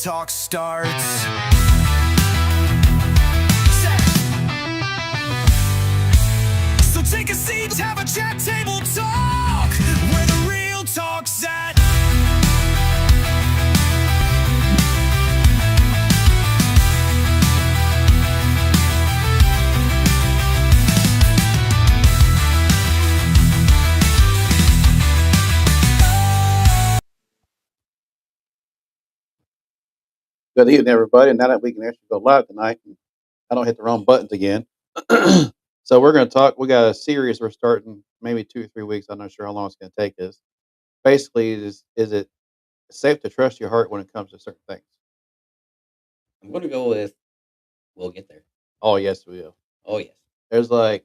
talk starts. So take a seat, have a chat, table talk, where the real talk's at. Good evening, everybody. Now that we can actually go live tonight, and I don't hit the wrong buttons again. So we're going to talk. We got a series we're starting, maybe 2 or 3 weeks. I'm not sure how long it's going to take us. Basically, is it safe to trust your heart when it comes to certain things? I'm gonna go with we'll get there. Oh yes, we will. Oh yes. There's like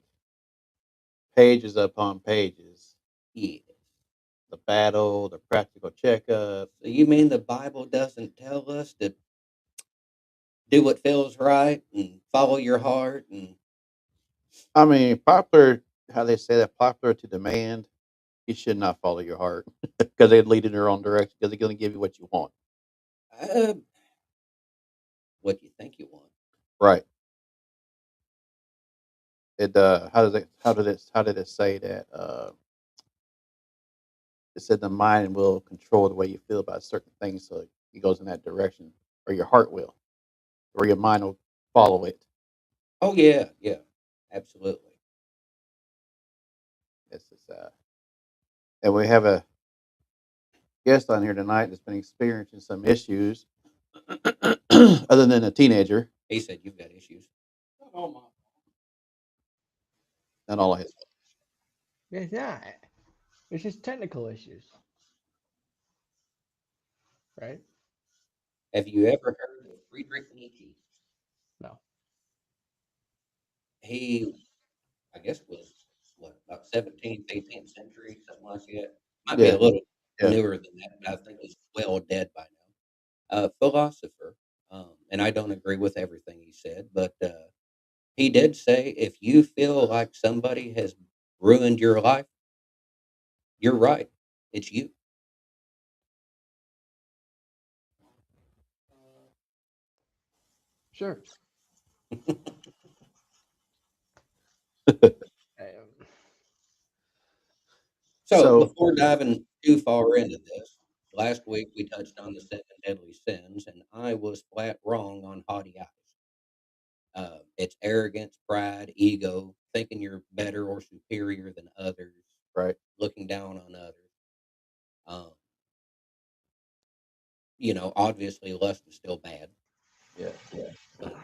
pages upon pages. Yeah. The battle, the practical checkup. So you mean the Bible doesn't tell us to do what feels right and follow your heart and I mean, popular. How they say that popular to demand. You should not follow your heart because they lead in their own direction because they're going to give you what you want. uh, what you think you want? Right. It how did it say that it said the mind will control the way you feel about certain things, so it goes in that direction, or your heart will, or your mind will follow it. Oh yeah, yeah, absolutely. This is and we have a guest on here tonight that's been experiencing some issues other than a teenager. He said you've got issues. Not all of his. It's not. It's just technical issues, right? Have you ever heard of Friedrich Nietzsche? No. He, I guess, was what about 17th, 18th century, something like that. Might be a Yeah, little yeah. newer than that, but I think he's well dead by now. Philosopher, and I don't agree with everything he said, but he did say if you feel like somebody has ruined your life, you're right. It's you. Sure. Um, So So before diving too far into this, last week we touched on the seven deadly sins, and I was flat wrong on haughty eyes. It's arrogance, pride, ego, thinking you're better or superior than others, right, looking down on others. Um, obviously, lust is still bad, yeah, but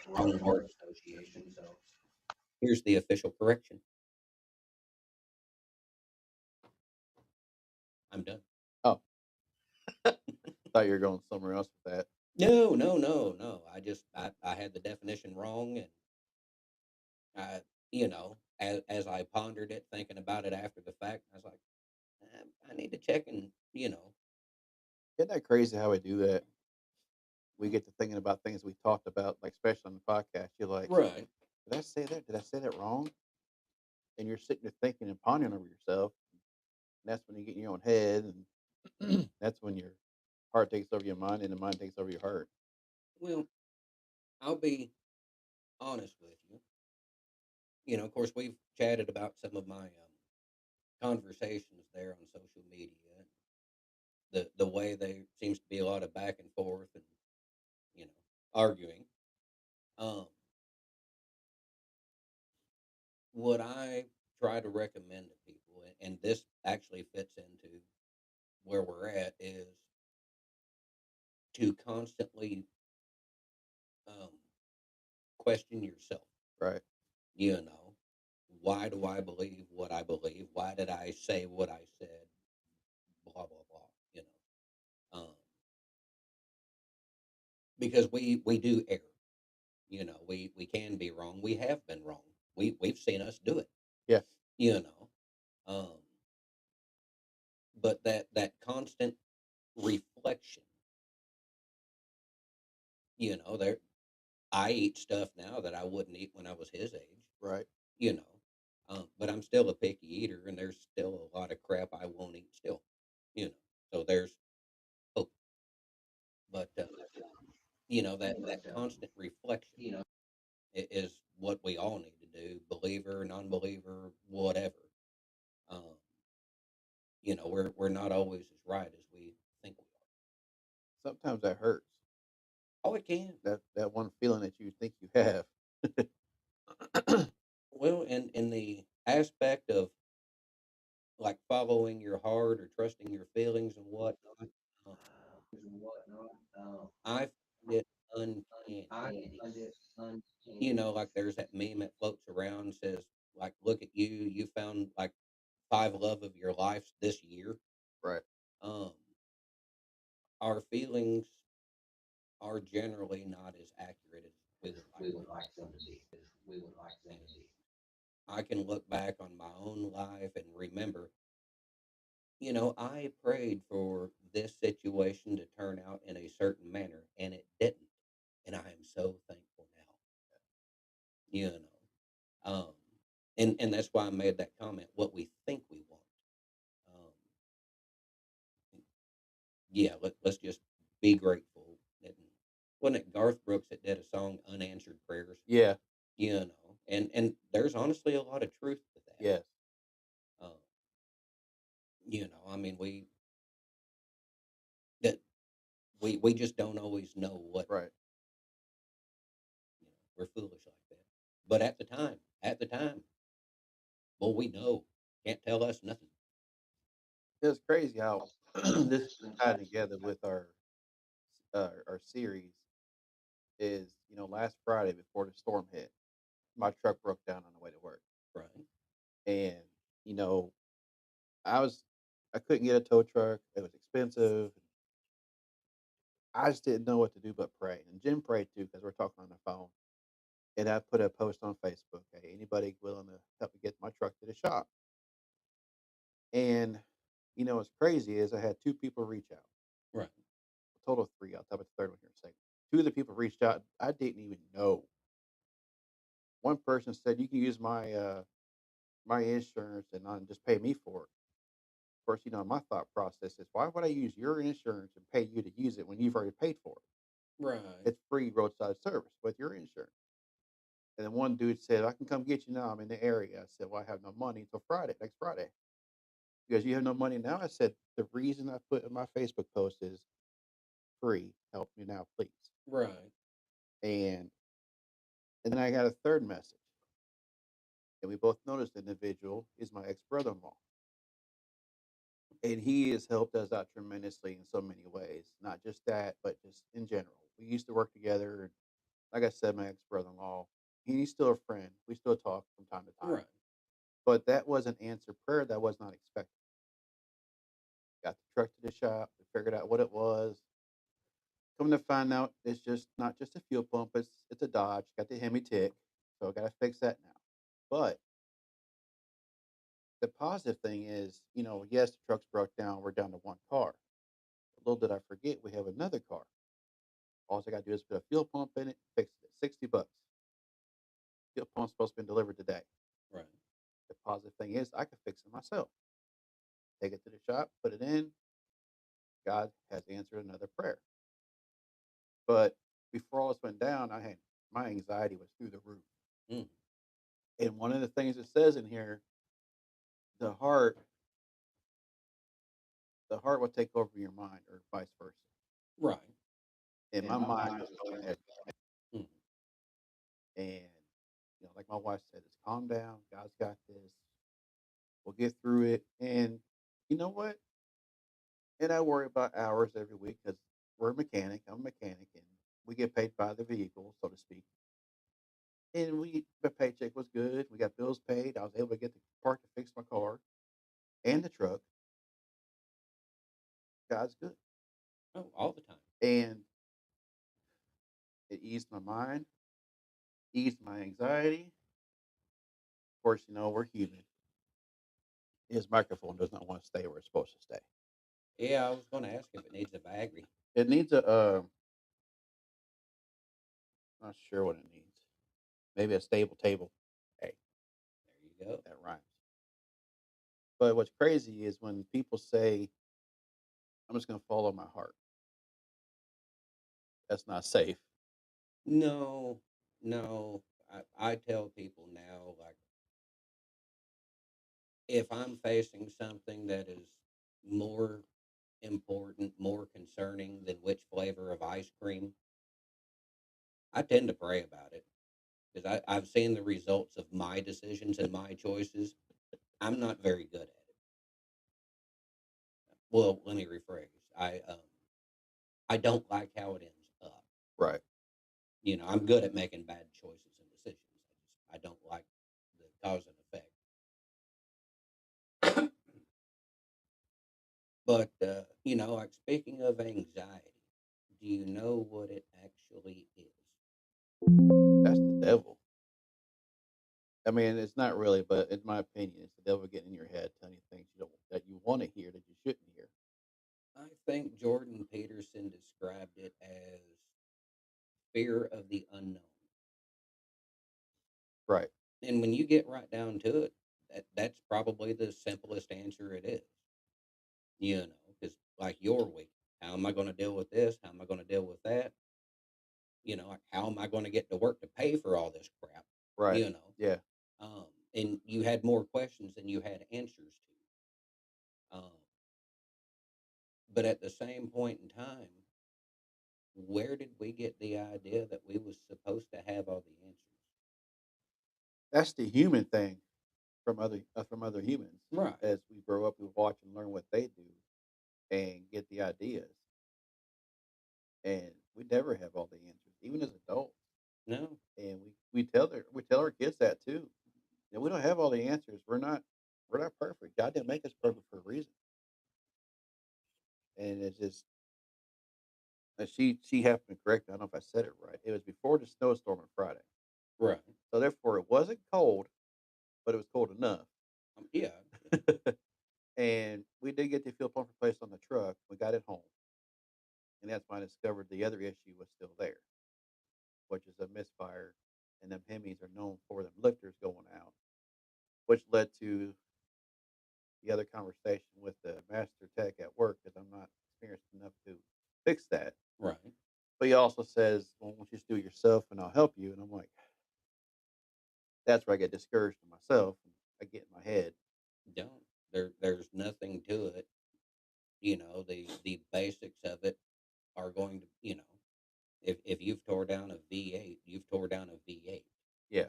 wrong word association. So here's the official correction. I'm done. oh, thought you were going somewhere else with that. No, no, no, no. I had the definition wrong, and I, as I pondered it, thinking about it after the fact, I was like, I need to check and Isn't that crazy how we do that? We get to thinking about things we talked about, like especially on the podcast. You're like, right. did I say that? Did I say that wrong? And you're sitting there thinking and pondering over yourself. And that's when you get in your own head, and that's when your heart takes over your mind, and the mind takes over your heart. Well, I'll be honest with you. Of course, we've chatted about some of my conversations there on social media, and the way there seems to be a lot of back and forth and you know arguing. Um, what I try to recommend to people, and this actually fits into where we're at, is to constantly um, question yourself. Right. You know, why do I believe what I believe? Why did I say what I said? Blah blah blah. Because we do err. We can be wrong. We have been wrong. We've seen us do it. Yeah. You know, um, but that constant reflection. There I eat stuff now that I wouldn't eat when I was his age. Right. You know, but I'm still a picky eater, and there's still a lot of crap I won't eat still. You know, so there's hope. But that constant reflection is what we all need to do, believer, non-believer, whatever. Um, we're not always as right as we think we are. Sometimes that hurts. Oh, it can. That one feeling that you think you have. Well, in the aspect of like following your heart or trusting your feelings and whatnot, um, I find it uncanny. Like there's that meme that floats around says, like, look at you, you found like five love of your lives this year. Right. Um, our feelings are generally not as accurate as we would like them to be. And I can look back on my own life and remember, I prayed for this situation to turn out in a certain manner and it didn't. And I am so thankful now, you know. Um, and that's why I made that comment, what we think we want. Um, yeah, let's just be grateful. And wasn't it Garth Brooks that did a song, Unanswered Prayers? Yeah. And there's honestly a lot of truth to that. Yes. Um, I mean, that we just don't always know what, Right. we're foolish like that. But at the time, well, we know, can't tell us nothing. It's crazy how this is tied together with our series. Is last Friday before the storm hit, my truck broke down on the way to work, Right. and you know I was I couldn't get a tow truck. It was expensive. I just didn't know what to do but pray. And Jim prayed too because we're talking on the phone. And I put a post on Facebook. Hey, anybody willing to help me get my truck to the shop? And what's crazy is I had two people reach out. Right. A total of three. I'll tell you the third one here in a second. Two of the people reached out. I didn't even know. One person said you can use my insurance and just pay me for it. Of course, my thought process is why would I use your insurance and pay you to use it when you've already paid for it? Right. It's free roadside service with your insurance. And then one dude said, I can come get you now. I'm in the area. I said, well, I have no money until Friday, next Friday. Because you have no money now. I said, the reason I put in my Facebook post is free. Help me now, please. Right. And and then I got a third message. And we both noticed the individual is my ex brother in law. And he has helped us out tremendously in so many ways. Not just that, but just in general. We used to work together. And like I said, my ex brother in law, he's still a friend. We still talk from time to time. Right. But that was an answered prayer that was not expected. Got the truck to the shop. We figured out what it was. Come to find out, it's just not just a fuel pump. It's a Dodge. Got the Hemi Tick, so I got to fix that now. But the positive thing is, yes, the truck's broke down. We're down to one car. Little did I forget, we have another car. All I got to do is put a fuel pump in it, fix it. $60. Fuel pump's supposed to be delivered today. Right. The positive thing is, I can fix it myself. Take it to the shop, put it in. God has answered another prayer. But before all this went down, my anxiety was through the roof. Mm. And one of the things it says in here, the heart, the heart will take over your mind, or vice versa. Right. And my mind was going ahead. Mm. And like my wife said, it's calm down. God's got this. We'll get through it. And you know what? And I worry about hours every week because we're a mechanic. I'm a mechanic, and we get paid by the vehicle, so to speak. And the paycheck was good. We got bills paid. I was able to get the part to fix my car and the truck. God's good. Oh, all the time. And it eased my mind, eased my anxiety. Of course, we're human. His microphone does not want to stay where it's supposed to stay. Yeah, I was going to ask if it needs a battery. It needs not sure what it needs. Maybe a stable table. Hey, There you go. that rhymes. But what's crazy is when people say, I'm just going to follow my heart. that's not safe. No, no. I tell people now, like, if I'm facing something that is more important, more concerning than which flavor of ice cream, I tend to pray about it because I've seen the results of my decisions and my choices. I'm not very good at it. Well, let me rephrase. I don't like how it ends up. Right. I'm good at making bad choices and decisions. I don't like the cause and effect. But like speaking of anxiety, do you know what it actually is? That's the devil. I mean, it's not really, but in my opinion, it's the devil getting in your head, telling you things that you want to hear that you shouldn't hear. I think Jordan Peterson described it as fear of the unknown. Right. And when you get right down to it, that's probably the simplest answer it is. Because like your week, how am I going to deal with this? How am I going to deal with that? Like how am I going to get to work to pay for all this crap? Right. You know, Yeah. and you had more questions than you had answers to. But at the same point in time, where did we get the idea that we was supposed to have all the answers? That's the human thing from other humans. Right. As we grow up, we watch and learn what they do and get the ideas. And we never have all the answers, even as adults. No. And we tell our kids that too. And we don't have all the answers. We're not perfect. God didn't make us perfect for a reason. And it's just she happened to correct me. I don't know if I said it right. It was before the snowstorm on Friday. Right. So therefore it wasn't cold, but it was cold enough. Yeah. And we did get the fuel pump replaced on the truck. We got it home. And that's when I discovered the other issue was still there, which is a misfire. And them Hemis are known for them lifters going out, which led to the other conversation with the master tech at work because I'm not experienced enough to fix that. Right. But he also says, well, why don't you just do it yourself and I'll help you? And I'm like, that's where I get discouraged in myself. And I get in my head. Don't. There's nothing to it. The basics of it are going to, if you've tore down a V8, you've tore down a V8. Yeah.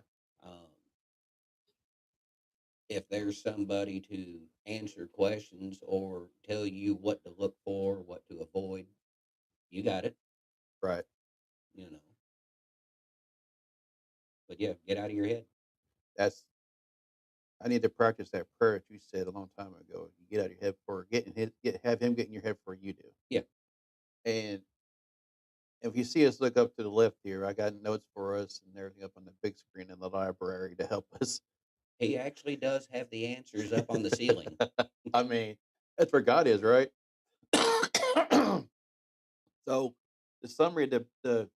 If there's somebody to answer questions or tell you what to look for, what to avoid, you got it. Right. But yeah, get out of your head. I need to practice that prayer that you said a long time ago. You get out of your head for have him get in your head before you do. Yeah. And if you see us look up to the left here, I got notes for us and everything up on the big screen in the library to help us. He actually does have the answers up on the ceiling. I mean, that's where God is, right? So the summary of the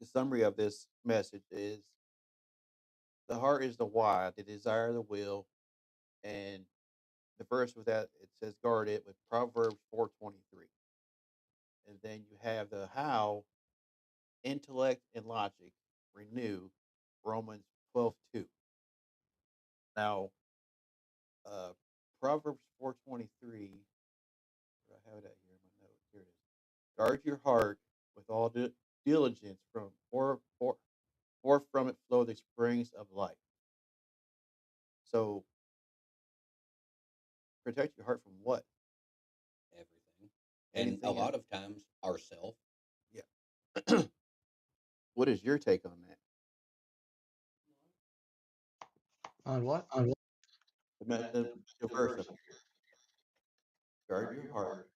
summary of this message is the heart is the why, the desire, the will, and the verse with that it says guard it with Proverbs 4:23. And then you have the how, intellect and logic renew Romans 12:2. Now, Proverbs 4:23. I have it at here in my notes. Here it is. Guard your heart with all diligence, for from it flow the springs of life. So protect your heart from what? Everything. And Anything a lot else? of times ourself. Yeah. What is your take on that? On what? The verse up here. Guard your heart.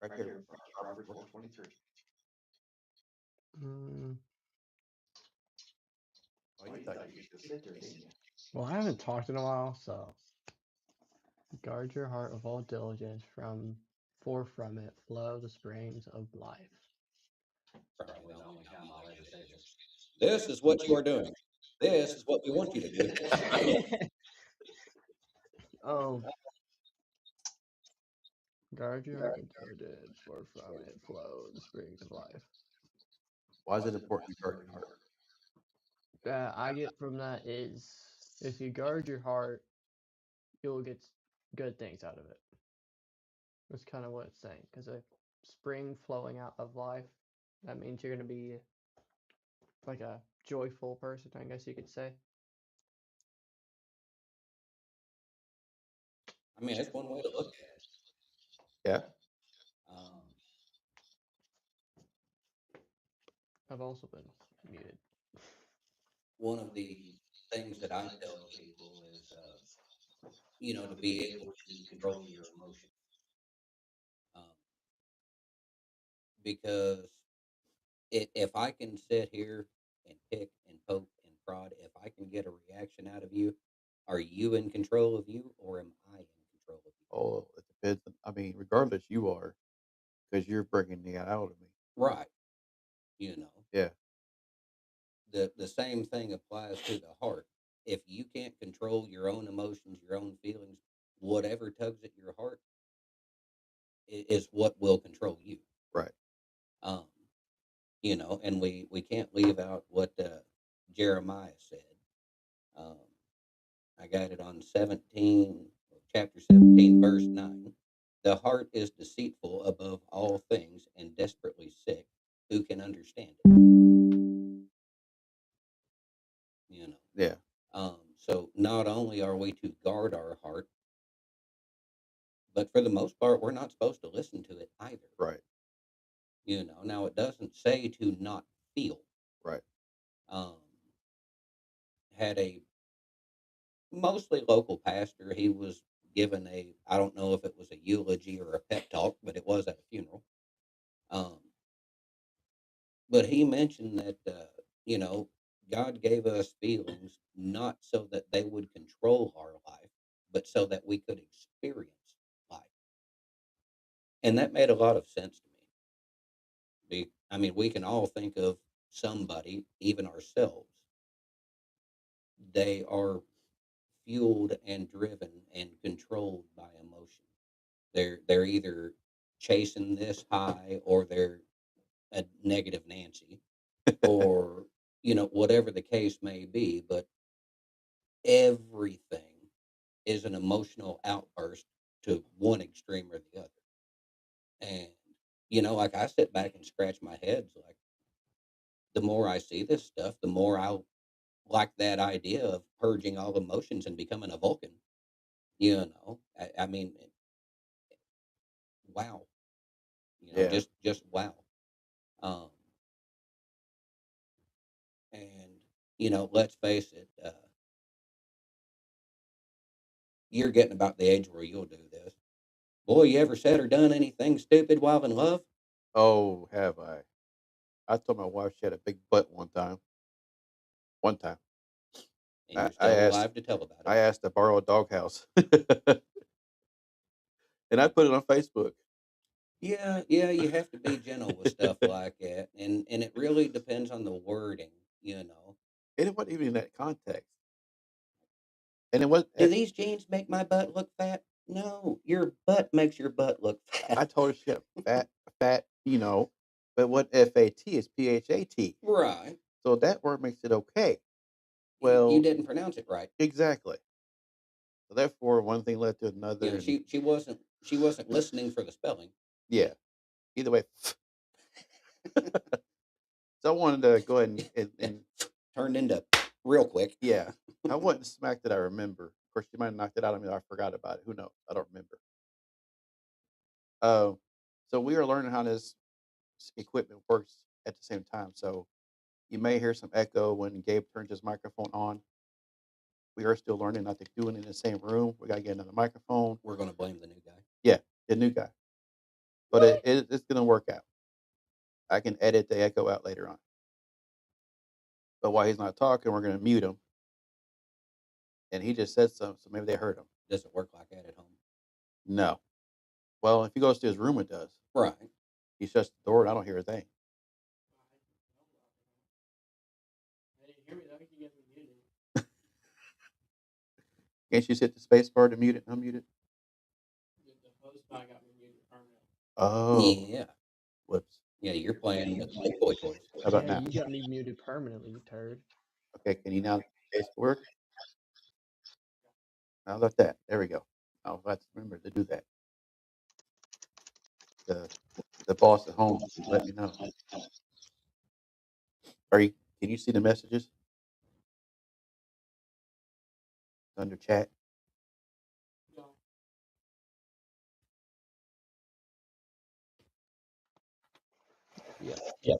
Right there. Proverbs 4:23. Mm, Oh, you thought you could sit there, didn't you? well, I haven't talked in a while, so guard your heart with all diligence, for from it flow the springs of life. Probably the only time I'll ever say this. This is what you are doing. This is what we want you to do. Oh, guard your heart with diligence, for from it flow the springs of life. Why is it important to guard your heart? I get from that is if you guard your heart, you'll get good things out of it. That's kind of what it's saying. Because a spring flowing out of life, that means you're going to be like a joyful person, I guess you could say. I mean, that's one way to look at it. Yeah. Um, I've also been muted. one of the things that I tell people is, to be able to control your emotions. Um, because if I can sit here and pick and poke and prod, if I can get a reaction out of you, are you in control of you or am I in control of you? Oh, it depends. I mean, regardless, you are because you're bringing it out of me. Right. You know, Yeah. the same thing applies to the heart. If you can't control your own emotions, your own feelings, whatever tugs at your heart is what will control you. Right. Um, and we can't leave out what Jeremiah said. Um, I got it on chapter 17, verse 9. The heart is deceitful above all things and desperately sick. Who can understand it? Yeah. So not only are we to guard our heart, but for the most part, we're not supposed to listen to it either. Right. Now it doesn't say to not feel. Right. Um, had a mostly local pastor. He was given I don't know if it was a eulogy or a pep talk, but it was at a funeral. Um, but he mentioned that, God gave us feelings not so that they would control our life, but so that we could experience life. And that made a lot of sense to me. I mean, we can all think of somebody, even ourselves, they are fueled and driven and controlled by emotion. They're either chasing this high or they're a negative Nancy or whatever the case may be, but everything is an emotional outburst to one extreme or the other. And like I sit back and scratch my head, like the more I see this stuff, the more I like that idea of purging all emotions and becoming a Vulcan. I mean, wow. Yeah. Just wow. Um, and let's face it, you're getting about the age where you'll do this. Boy, you ever said or done anything stupid while in love? Oh, have I? I told my wife she had a big butt one time. One time, And I, you're I still asked alive to tell about it. I asked to borrow a doghouse, and I put it on Facebook. Yeah, you have to be gentle with stuff like that, and it really depends on the wording. And it wasn't even in that context. And it was. Do these jeans make my butt look fat? No, your butt makes your butt look I fat. told her she had fat. But what FAT is PHAT. Right. So that word makes it okay. You Well, didn't pronounce it right. exactly. So therefore, one thing led to another, and She wasn't listening for the spelling. yeah. Either way, so I wanted to go ahead and Turned into real quick. yeah, I wasn't smacked that I remember. Of course, she might have knocked it out of me. I forgot about it. Who knows? I don't remember. Uh, so we are learning how this equipment works at the same time. So you may hear some echo when Gabe turns his microphone on. We are still learning not to do it in the same room. We got to get another microphone. We're going to blame the new guy. Yeah, the new guy. But it's going to work out. I can edit the echo out later on. But while he's not talking, we're going to mute him. And he just said something, so maybe they heard him. Does it work like that at home? No. Well, if he goes to his room, it does. Right. He shuts the door, and I don't hear a thing. I didn't hear me though. You guys were muted. Can't you hit the space bar to mute it and unmute it? The host got me muted permanently. Oh. Yeah. Whoops. Yeah, you're playing with boy toys. How about Yeah, now? you got me muted permanently, you turd. Okay, can you now case work? How about that? There we go. I'll have to remember to do that. The the boss at home, let me know. Are you? Can you see the messages under chat? Yep.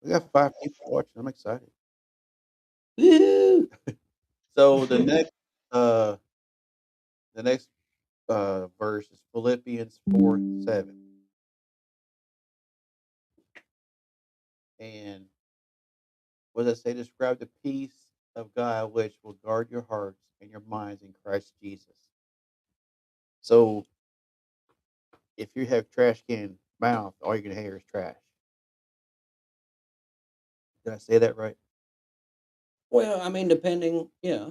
We got 5 people watching. I'm excited. Woo! So uh the next verse is Philippians 4:7, and what does it say? Describe the peace of God which will guard your hearts and your minds in Christ Jesus. So if you have trash can mouth, all you're gonna hear is trash. Did I say that right? Well, I mean, depending, yeah.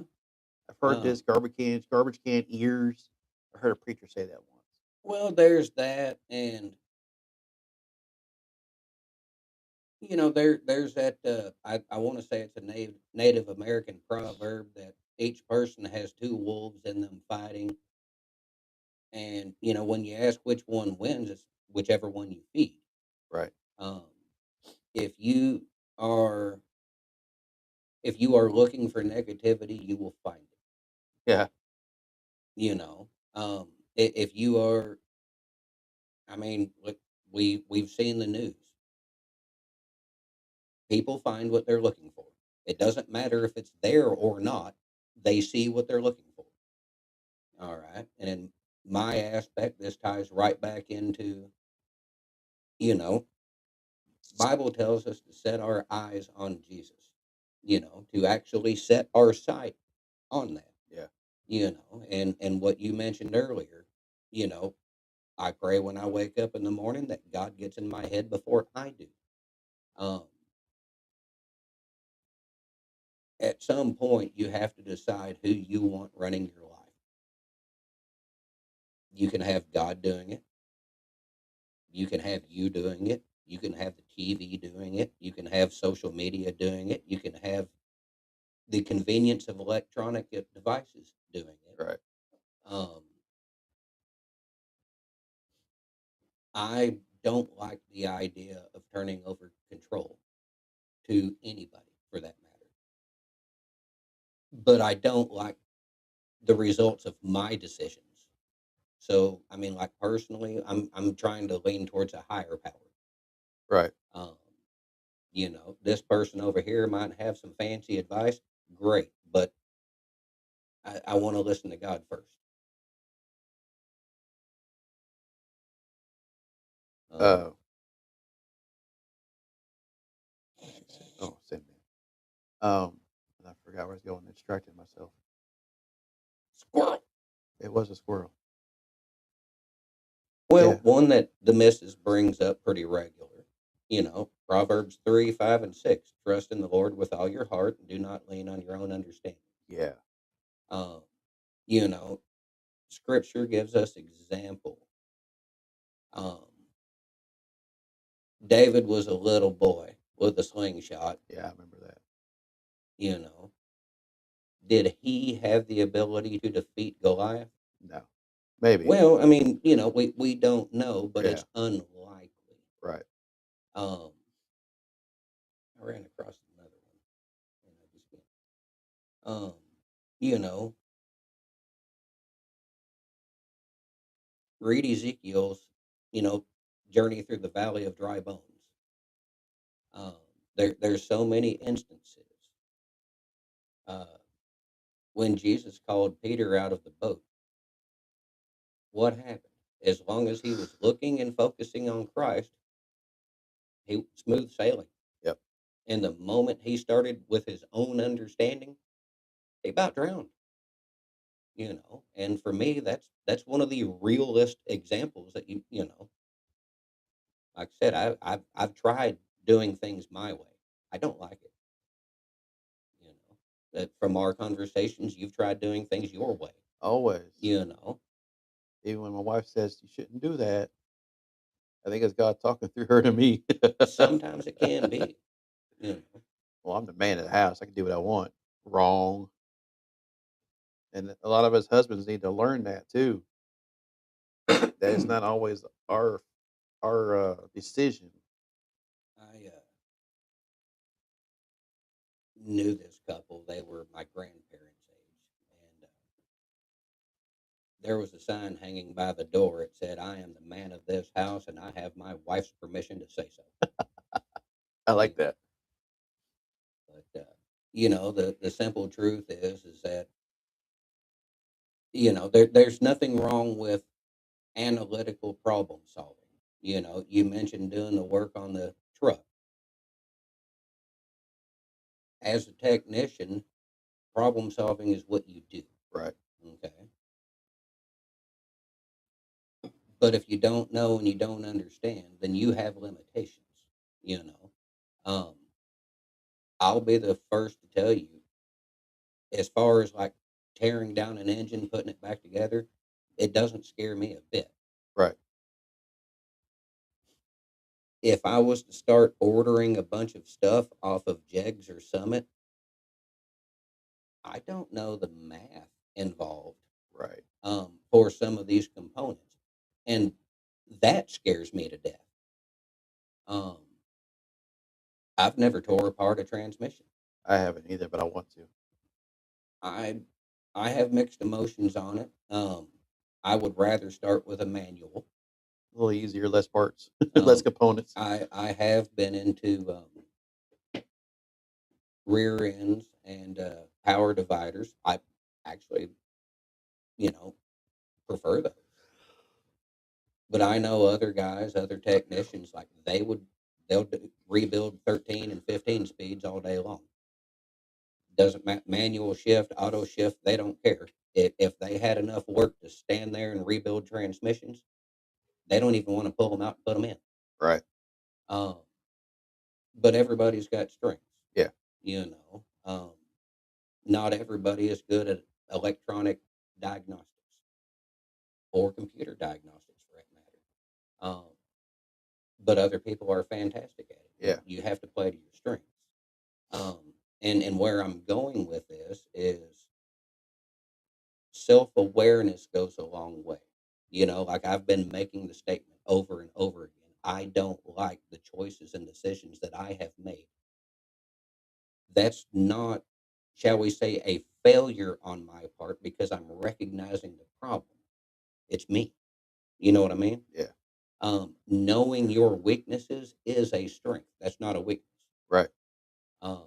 I've heard Um, this garbage can ears. I heard a preacher say that once. well, there's that, and there's that. I want to say it's a Native American proverb that each person has two wolves in them fighting, and when you ask which one wins, it's whichever one you feed. Right. Um, if you are if you are looking for negativity, you will find it. Yeah. You know, if you are, I mean, look, we've seen the news. People find what they're looking for. It doesn't matter if it's there or not. They see what they're looking for. All right, and in my aspect, this ties right back into you know, Bible tells us to set our eyes on Jesus. To actually set our sight on that. Yeah. And what you mentioned earlier. You know, I pray when I wake up in the morning that God gets in my head before I do. Um, at some point, you have to decide who you want running your life. You can have God doing it. You can have you doing it. You can have the TV doing it. You can have social media doing it. You can have the convenience of electronic devices doing it. Right. Um, I don't like the idea of turning over control to anybody for that matter. But I don't like the results of my decisions. So, I mean, like personally, I'm trying to lean towards a higher power. Right. Um, this person over here might have some fancy advice. Great, but I want to listen to God first. Um, Uh. Oh, same thing. And I forgot where I was going. I distracted myself. squirrel. It was a squirrel. Well, Yeah. one that the missus brings up pretty regular. Proverbs 3, 5, and 6. Trust in the Lord with all your heart and do not lean on your own understanding. Yeah. Um, you know, Scripture gives us example. Um, David was a little boy with a slingshot. Yeah. I remember that. You know, did he have the ability to defeat Goliath? No. Maybe. Well, I mean, we don't know, but Yeah. it's unlikely. Right. Um, I ran across another one, and I just can't. You know, read Ezekiel's, you know, journey through the valley of dry bones. Um, there's so many instances. Uh, when Jesus called Peter out of the boat, what happened? As long as he was looking and focusing on Christ, he smooth sailing. Yep. And the moment he started with his own understanding, he about drowned. And for me, that's one of the realist examples that like I said, I've tried doing things my way. I don't like it. You know, that from our conversations, you've tried doing things your way. Always. You know, Even when my wife says you shouldn't do that, I think it's God talking through her to me. Sometimes it can be, you know. Well, I'm the man of the house. I can do what I want. Wrong. And a lot of us husbands need to learn that too. That it's not always our decision. I knew this couple. They were my grandparents' age, and there was a sign hanging by the door. It said, "I am the man of this house, and I have my wife's permission to say so." I You like know, that. but the simple truth is that there's nothing wrong with analytical problem solving. You mentioned doing the work on the truck. As a technician, problem solving is what you do. Right. Okay. But if you don't know and you don't understand, then you have limitations. You know, um, I'll be the first to tell you, as far as like tearing down an engine, putting it back together, it doesn't scare me a bit. Right. If I was to start ordering a bunch of stuff off of Jegs or Summit, I don't know the math involved Right. for some of these components, and that scares me to death. Um, I've never tore apart a transmission. I haven't either, but I want to. I I have mixed emotions on it. I would rather start with a manual. A little easier, less parts, less Um, components. I have been into rear ends and power dividers. I actually, you know, prefer those. But I know other guys, other technicians, like rebuild 13 and 15 speeds all day long. Doesn't manual shift, auto shift, they don't care. If they had enough work to stand there and rebuild transmissions, they don't even want to pull them out and put them in. Right. Um, but everybody's got strengths, Yeah. you know. Not everybody is good at electronic diagnostics or computer diagnostics for that matter. But other people are fantastic at it. Yeah. You have to play to your strengths. And where I'm going with this is self awareness goes a long way. Like I've been making the statement over and over again. I don't like the choices and decisions that I have made. That's not, shall we say, a failure on my part because I'm recognizing the problem. It's me. You know what I mean? Yeah. Knowing your weaknesses is a strength. That's not a weakness. Right. Um,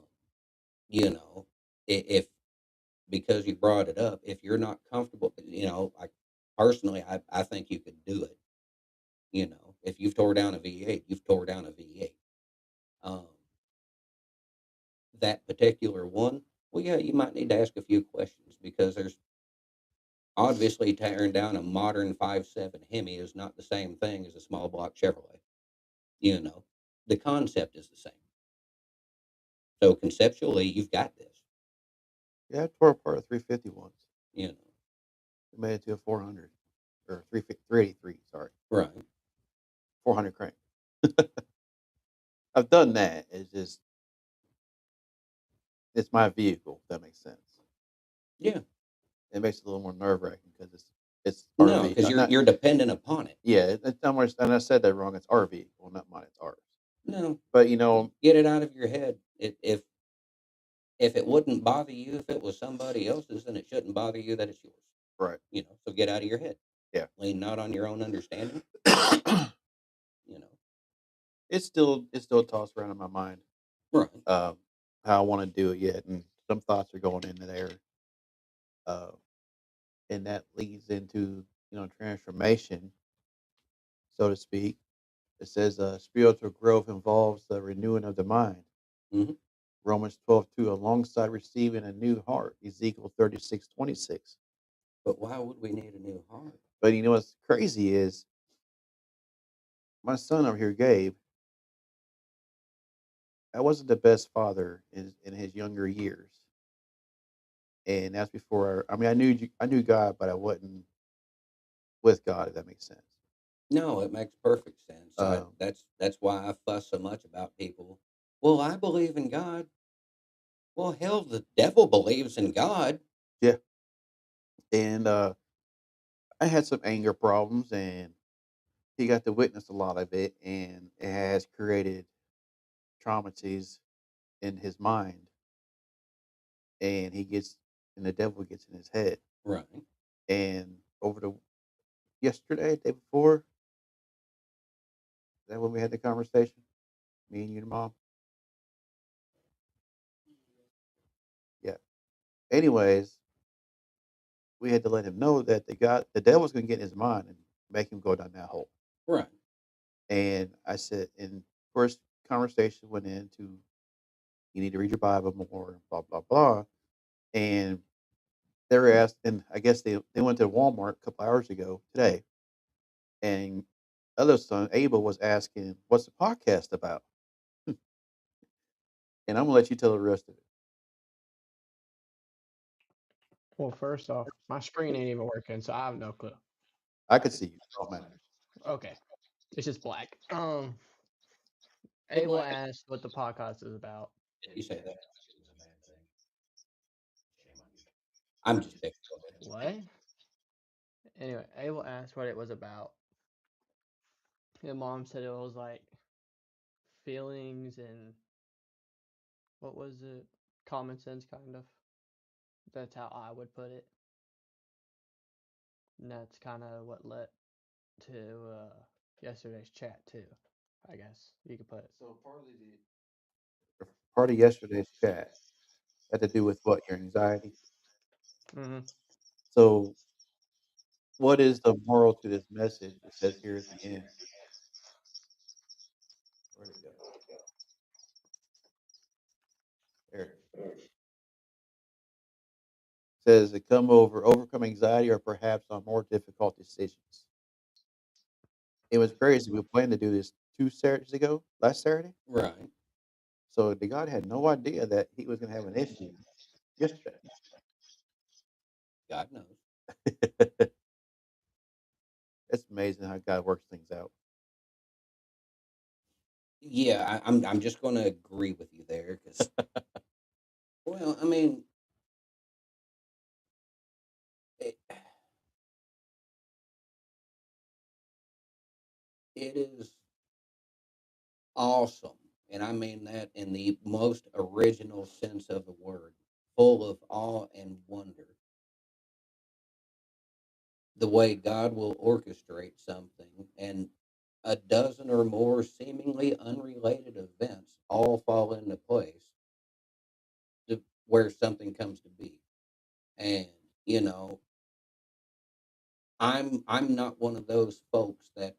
you know, if because you brought it up, if you're not comfortable, like personally, I think you could do it. If you've tore down a V8, you've tore down a V8. Um, that particular one, well, yeah, you might need to ask a few questions because there's obviously tearing down a modern 5.7 Hemi is not the same thing as a small block Chevrolet. You know, the concept is the same. So conceptually, you've got this. Yeah, I tore apart a 350 once. You know, We made it to a 400 or 383. Sorry, right? 400 crank. I've done that. It's my vehicle. If that makes sense. Yeah. It makes it a little more nerve wracking because it's our No, vehicle. because you're dependent upon it. Yeah, and I said that wrong. It's our vehicle, not mine. It's ours. No, But get it out of your head. If it wouldn't bother you if it was somebody else's, then it shouldn't bother you that it's yours. right? So get out of your head. Yeah. Lean not on your own understanding. You know, It's still tossed around in my mind. right? How I want to do it yet, and some thoughts are going into there. Uh, and that leads into transformation, so to speak. It says spiritual growth involves the renewing of the mind. Hmm. Romans 12:2, alongside receiving a new heart. Ezekiel 36:26. But why would we need a new heart? But what's crazy is my son over here, Gabe. I wasn't the best father in his younger years, and that's before. I mean, I knew God, but I wasn't with God. If that makes sense. No, it makes perfect sense. Um, That's why I fuss so much about people. Well, I believe in God. Well, hell, the devil believes in God. yeah, and I had some anger problems, and he got to witness a lot of it, and it has created traumaties in his mind, and and the devil gets in his head. Right. And over the yesterday, day before, is that when we had the conversation, me and you, and mom. Yeah. Anyways, we had to let him know that the devil's gonna get in his mind and make him go down that hole. Right. And I said, and first conversation went into you need to read your Bible more, blah blah blah. And they were asked, and I guess they went to Walmart a couple hours ago today, and other son Abel was asking, "What's the podcast about?" And I'm gonna let you tell the rest of it. Well, first off, my screen ain't even working, so I have no clue. I could see you. Oh man, Okay, it's just black. Abel asked what the podcast is about. If you say that, it was a bad thing. Shame on you. I'm just picking on it. What? Anyway, Abel asked what it was about. And mom said it was like feelings and what was it? Common sense, kind of. That's how I would put it. And that's kind of what led to yesterday's chat too. I guess you could put it. so part of yesterday's chat had to do with what your anxiety. Mm-hmm. So, what is the moral to this message? It says here at the end. Where'd it go? There. Says to overcome anxiety or perhaps on more difficult decisions. It was crazy. We planned to do this 2 Saturdays ago, last Saturday. Right. So the God had no idea that he was going to have an issue yesterday. God knows. It's amazing how God works things out. Yeah, I'm just going to agree with you there because, well, I mean, it, it is awesome, and I mean that in the most original sense of the word, full of awe and wonder. The way God will orchestrate something and a dozen or more seemingly unrelated events all fall into place to where something comes to be. And you know, I'm not one of those folks that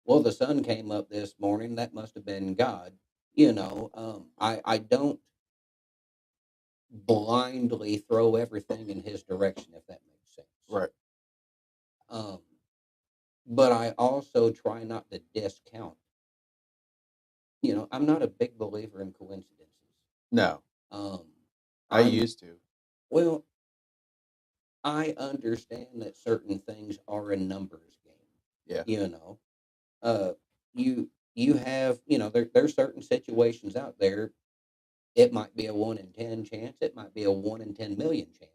well, the sun came up this morning, that must have been God. I don't blindly throw everything in his direction, if that makes sense. Right. Um, but I also try not to discount. I'm not a big believer in coincidences. No, Um, I I'm used to. well, I understand that certain things are a numbers game. Yeah. You know, uh, you have there's certain situations out there. It might be a 1 in 10 chance. It might be a 1 in 10 million chance.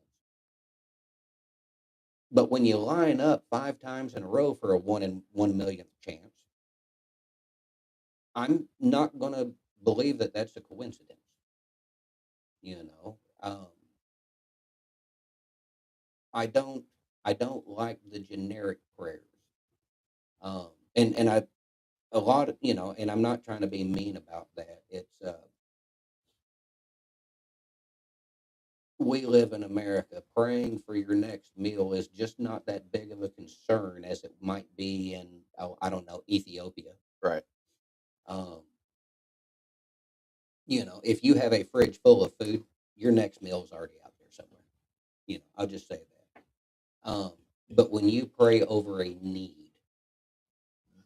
But when you line up 5 times in a row for a 1 in 1 millionth chance, I'm not going to believe that that's a coincidence. You know, I don't I don't like the generic prayers. And I a lot of and I'm not trying to be mean about that. It's we live in America. Praying for your next meal is just not that big of a concern as it might be in, oh, I don't know, Ethiopia. Right. Um, if you have a fridge full of food, your next meal is already out there somewhere. I'll just say that. But when you pray over a need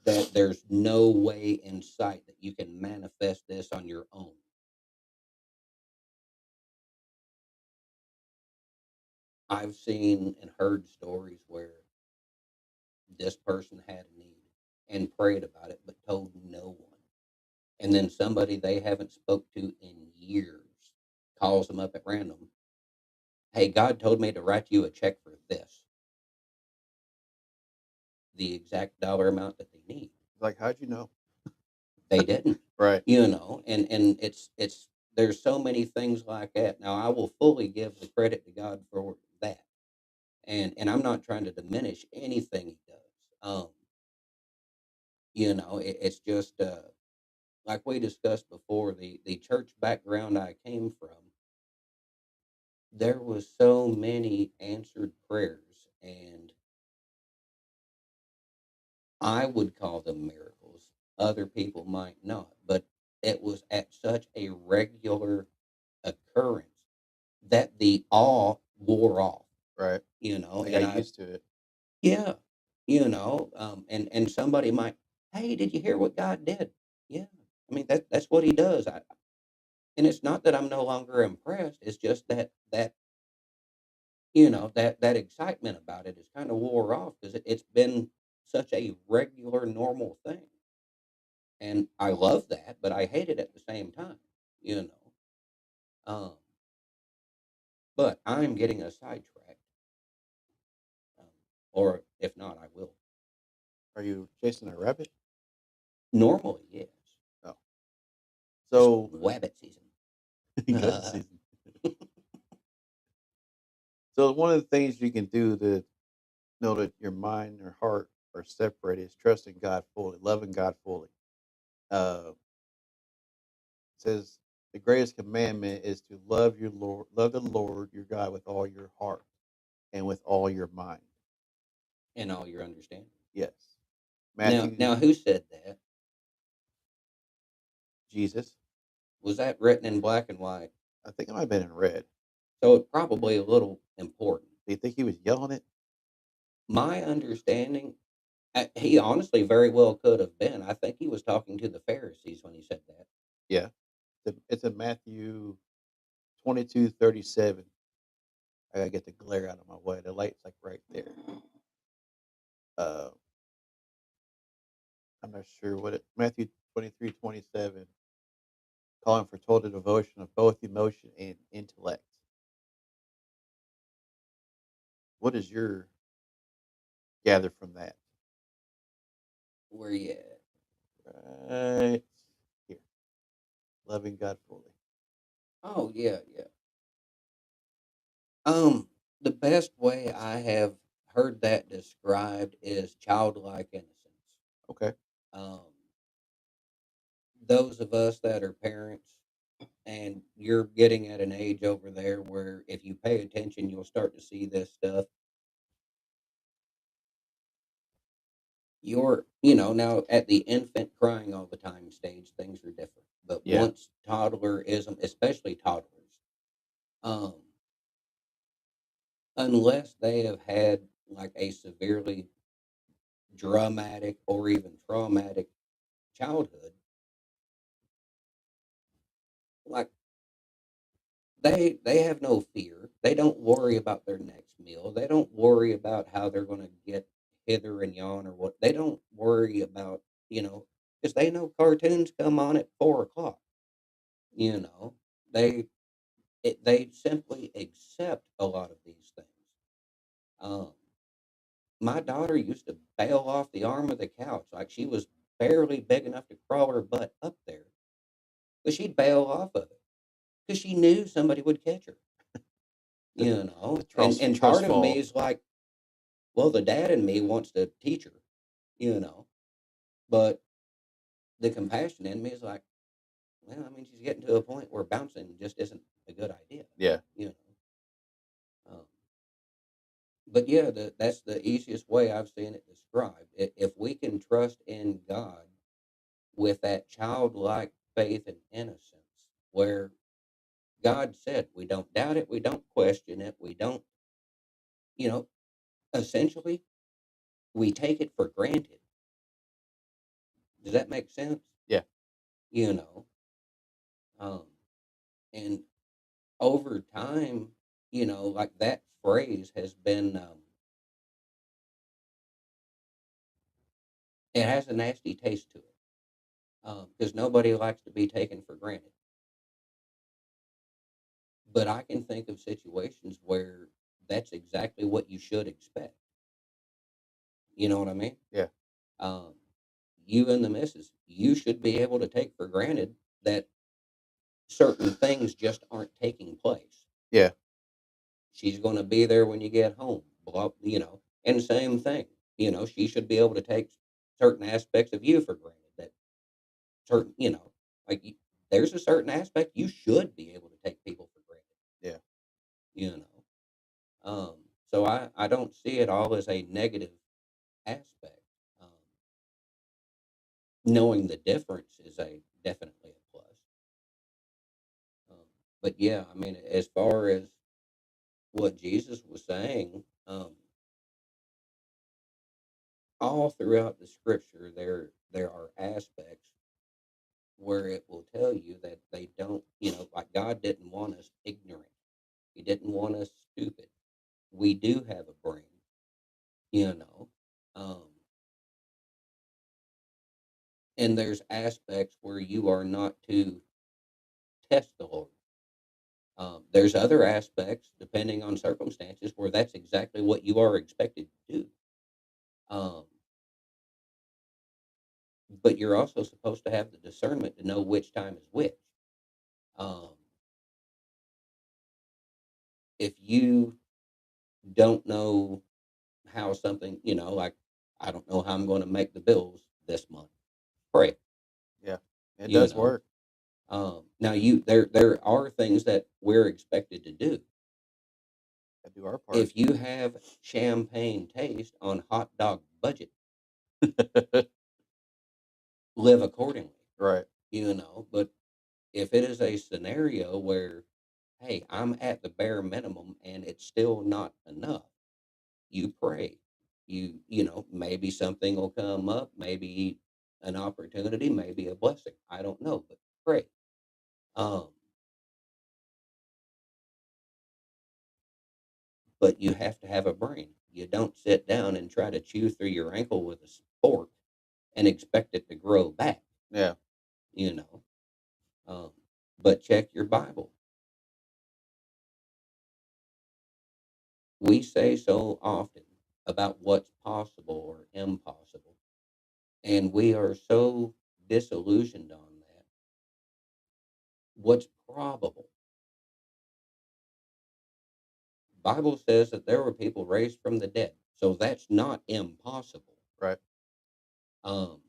that there's no way in sight that you can manifest this on your own, I've seen and heard stories where this person had a need and prayed about it, but told no one. And then somebody they haven't spoke to in years calls them up at random. Hey, God told me to write you a check for this, the exact dollar amount that they need. Like, how'd you know? They didn't, Right. and it's there's so many things like that. Now I will fully give the credit to God for that, and I'm not trying to diminish anything He does. It's just like we discussed before, the church background I came from, there was so many answered prayers, and I would call them miracles. Other people might not, but it was at such a regular occurrence that the awe wore off, Right. They and got used to it. yeah, and somebody might, hey, did you hear what God did? Yeah, I mean that's what He does. And it's not that I'm no longer impressed. It's just that excitement about it is kind of wore off because it's been such a regular, normal thing, and I love that, but I hate it at the same time. You know, um, but I'm getting a sidetracked, um, or if not, I will. Are you chasing a rabbit? Normally, yes. Oh. It's So, wabbit season. gun season. So, one of the things you can do to know that your mind and your heart are separated is trusting God fully, loving God fully. Uh, it says the greatest commandment is to love the Lord your God with all your heart and with all your mind. And all your understanding. Yes. Now, Matthew, now, who said that? Jesus. Was that written in black and white? I think it might have been in red. So it's probably a little important. Do you think he was yelling it? My understanding, he honestly very well could have been. I think he was talking to the Pharisees when he said that. Yeah. It's in Matthew 22:37. I gotta get the glare out of my way. The light's like right there. Uh, I'm not sure what it. Matthew 23:27, calling for total devotion of both emotion and intellect. What is your gather from that? Where you at? Right here, loving God fully. Oh yeah, yeah. Um, the best way I have heard that described is childlike innocence. Okay. Um, those of us that are parents, and you're getting at an age over there where if you pay attention, you'll start to see this stuff. Now at the infant crying all the time stage, things are different. But Yeah. once toddlerism, especially toddlers, um, unless they have had like a severely dramatic or even traumatic childhood, like they have no fear. They don't worry about their next meal. They don't worry about how they're going to get hither and yon or what. They don't worry about because they know cartoons come on at 4 o'clock. You know, they they simply accept a lot of these things. Um, my daughter used to bail off the arm of the couch like she was barely big enough to crawl her butt up there, but she'd bail off of it because she knew somebody would catch her. The And trust part of me fall. is like, well, the dad in me wants to teach her, you know, but the compassion in me is like, well, I mean, she's getting to a point where bouncing just isn't a good idea, Yeah. you know. But yeah, that's the easiest way I've seen it described. If we can trust in God with that childlike faith and innocence, where God said we don't doubt it, we don't question it, we don't, you know, essentially we take it for granted. Does that make sense? Yeah. You know, um, and over time, like that phrase has been It has a nasty taste to it because nobody likes to be taken for granted. But I can think of situations where that's exactly what you should expect. You know what I mean? Yeah. Um, you and the missus, you should be able to take for granted that certain things just aren't taking place. Yeah. She's going to be there when you get home, and same thing. She should be able to take certain aspects of you for granted. That certain, like there's a certain aspect you should be able to take people for granted. Yeah. You know, so I don't see it all as a negative aspect. Um, Knowing the difference is a definitely a plus. Um, but yeah, I mean, as far as what Jesus was saying, all throughout the scripture, there are aspects where it will tell you that they don't, like God didn't want us ignorant. He didn't want us stupid. We do have a brain, you know. Um, and there's aspects where you are not to test the Lord. There's other aspects, depending on circumstances, where that's exactly what you are expected to do. Um, but you're also supposed to have the discernment to know which time is which. Um, if you don't know how something, like I don't know how I'm going to make the bills this month, pray. Yeah. It You does know, work. now there are things that we're expected to do. I do our part. If you have champagne taste on hot dog budget, live accordingly. Right. But if it is a scenario where, hey, I'm at the bare minimum and it's still not enough, you pray. Maybe something will come up, maybe an opportunity, maybe a blessing. I don't know, but pray. Um, but you have to have a brain. You don't sit down and try to chew through your ankle with a fork and expect it to grow back, Yeah. you know. Um, but check your Bible. We say so often about what's possible or impossible, and we are so disillusioned on that. What's probable? Bible says that there were people raised from the dead, so that's not impossible. Right. Um,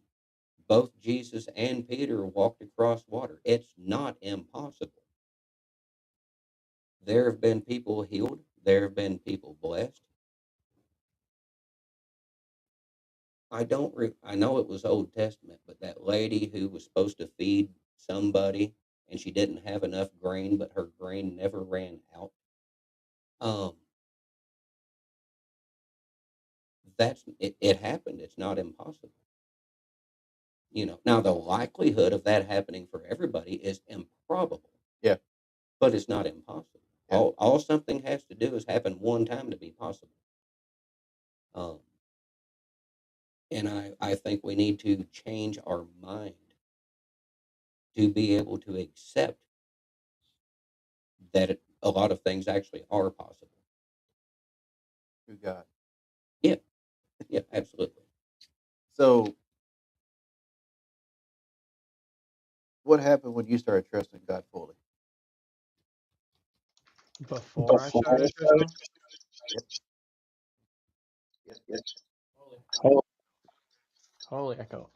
both Jesus and Peter walked across water. It's not impossible. There have been people healed. There have been people blessed. I know it was Old Testament, but that lady who was supposed to feed somebody and she didn't have enough grain, but her grain never ran out. Um, it happened. It's not impossible. Now the likelihood of that happening for everybody is improbable, Yeah. but it's not impossible. Yeah. All something has to do is happen one time to be possible. Um, and I think we need to change our mind to be able to accept that a lot of things actually are possible. Through God. Yeah, yeah, absolutely. So what happened when you started trusting God fully? Before I started trusting, Yep. holy echo.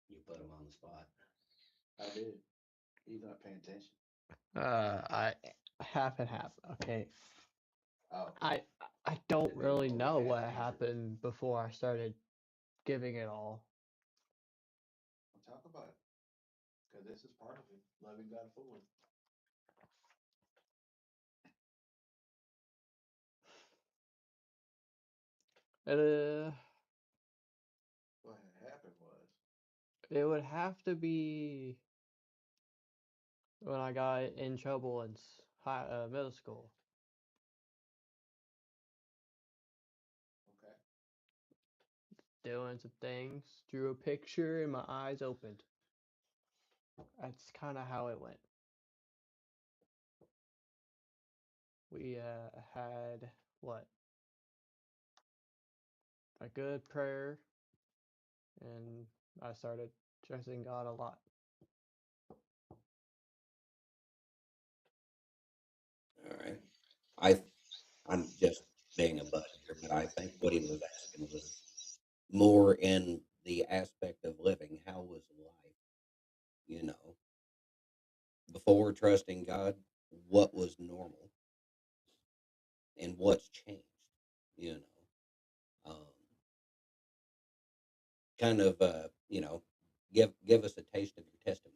You put them on the spot. I did. He's not paying attention. I half and half. Okay, Oh. I I don't really know what happened before I started giving it all. Talk about it. Because this is part of it. Loving God fully. Uh, What had happened was. it would have to be when I got in trouble in middle school. doing some things, drew a picture, and my eyes opened. That's kind of how it went. We had what? A good prayer, and I started trusting God a lot. All right. I I'm just being a butt here, but I think what he was asking was more in the aspect of living. How was life? You know, before trusting God, what was normal and what's changed? You know, kind of give us a taste of your testimony.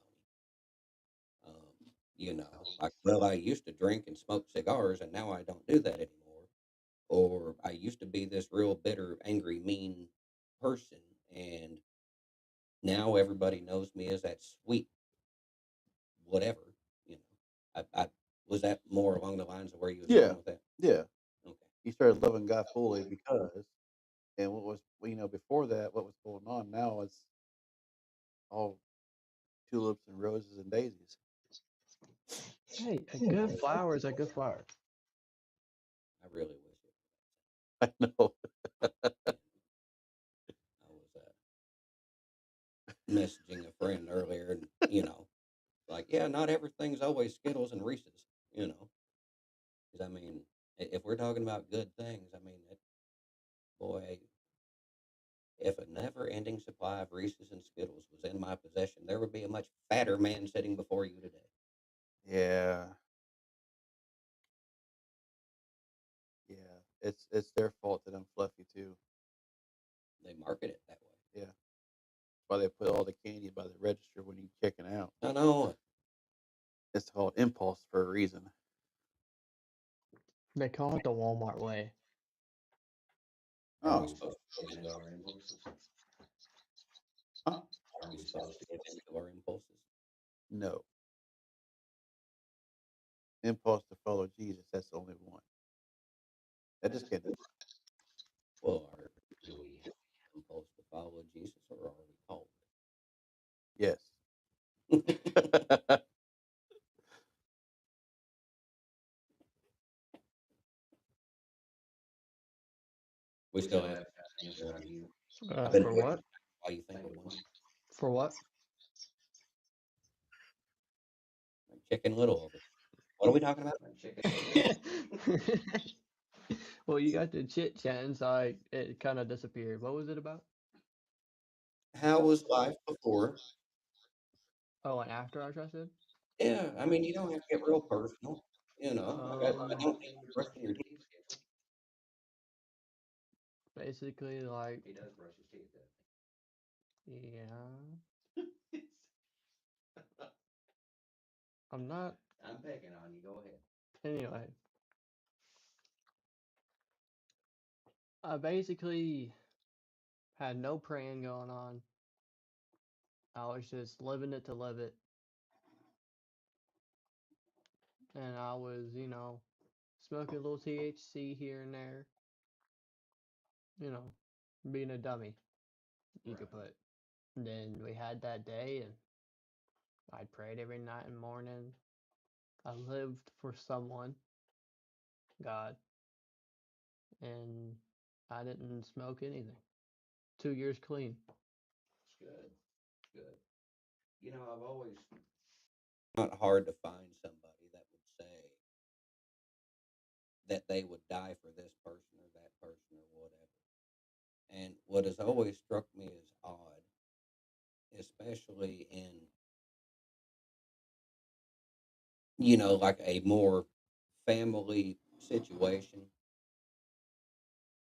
You know, like, well, I used to drink and smoke cigars, and now I don't do that anymore. Or I used to be this real bitter, angry, mean person, and now everybody knows me as that sweet whatever. You know, I was that more along the lines of where you was Yeah, going with that. yeah. Okay, He started loving God fully because, and what was before that, what was going on now is all tulips and roses and daisies. Hey, a good flower is a good flower. I really wish it. I know. I was messaging a friend earlier, and like, yeah, not everything's always Skittles and Reese's. You know, because I mean, if we're talking about good things, I mean, boy, if a never-ending supply of Reese's and Skittles was in my possession, there would be a much fatter man sitting before you today. Yeah, yeah. It's their fault that I'm fluffy too. They market it that way. Yeah, that's why they put all the candy by the register when you're checking out. I know. It's called impulse for a reason. They call it the Walmart way. Are we Oh, supposed to give into our impulses? huh? Are we supposed to give into our impulses? No. Impulse to follow Jesus. That's the only one. I just can't. Well, do we have the impulse to follow Jesus, or are we called? Yes. We still have to answer on you. I've been For wondering what? why you think of one. For what? Like Chicken Little over. What are we talking about? Well, you got the chit chatting, so it kind of disappeared. What was it about? How was life before? Oh, and after I trusted? Yeah, I mean, you don't have to get real personal. I Um, don't think you're brushing your teeth. basically, like, He does brush his teeth, doesn't yeah, I'm not. he? I'm picking on you. Go ahead. Anyway, I basically had no praying going on. I was just living it to live it, and I was, smoking a little THC here and there, you know, being a dummy, you could put. Then we had that day, and I prayed every night and morning. I lived for someone, God, and I didn't smoke anything. 2 years clean. It's good. Good. I've always not hard to find somebody that would say that they would die for this person or that person or whatever. And what has always struck me as odd, especially in, like a more family situation,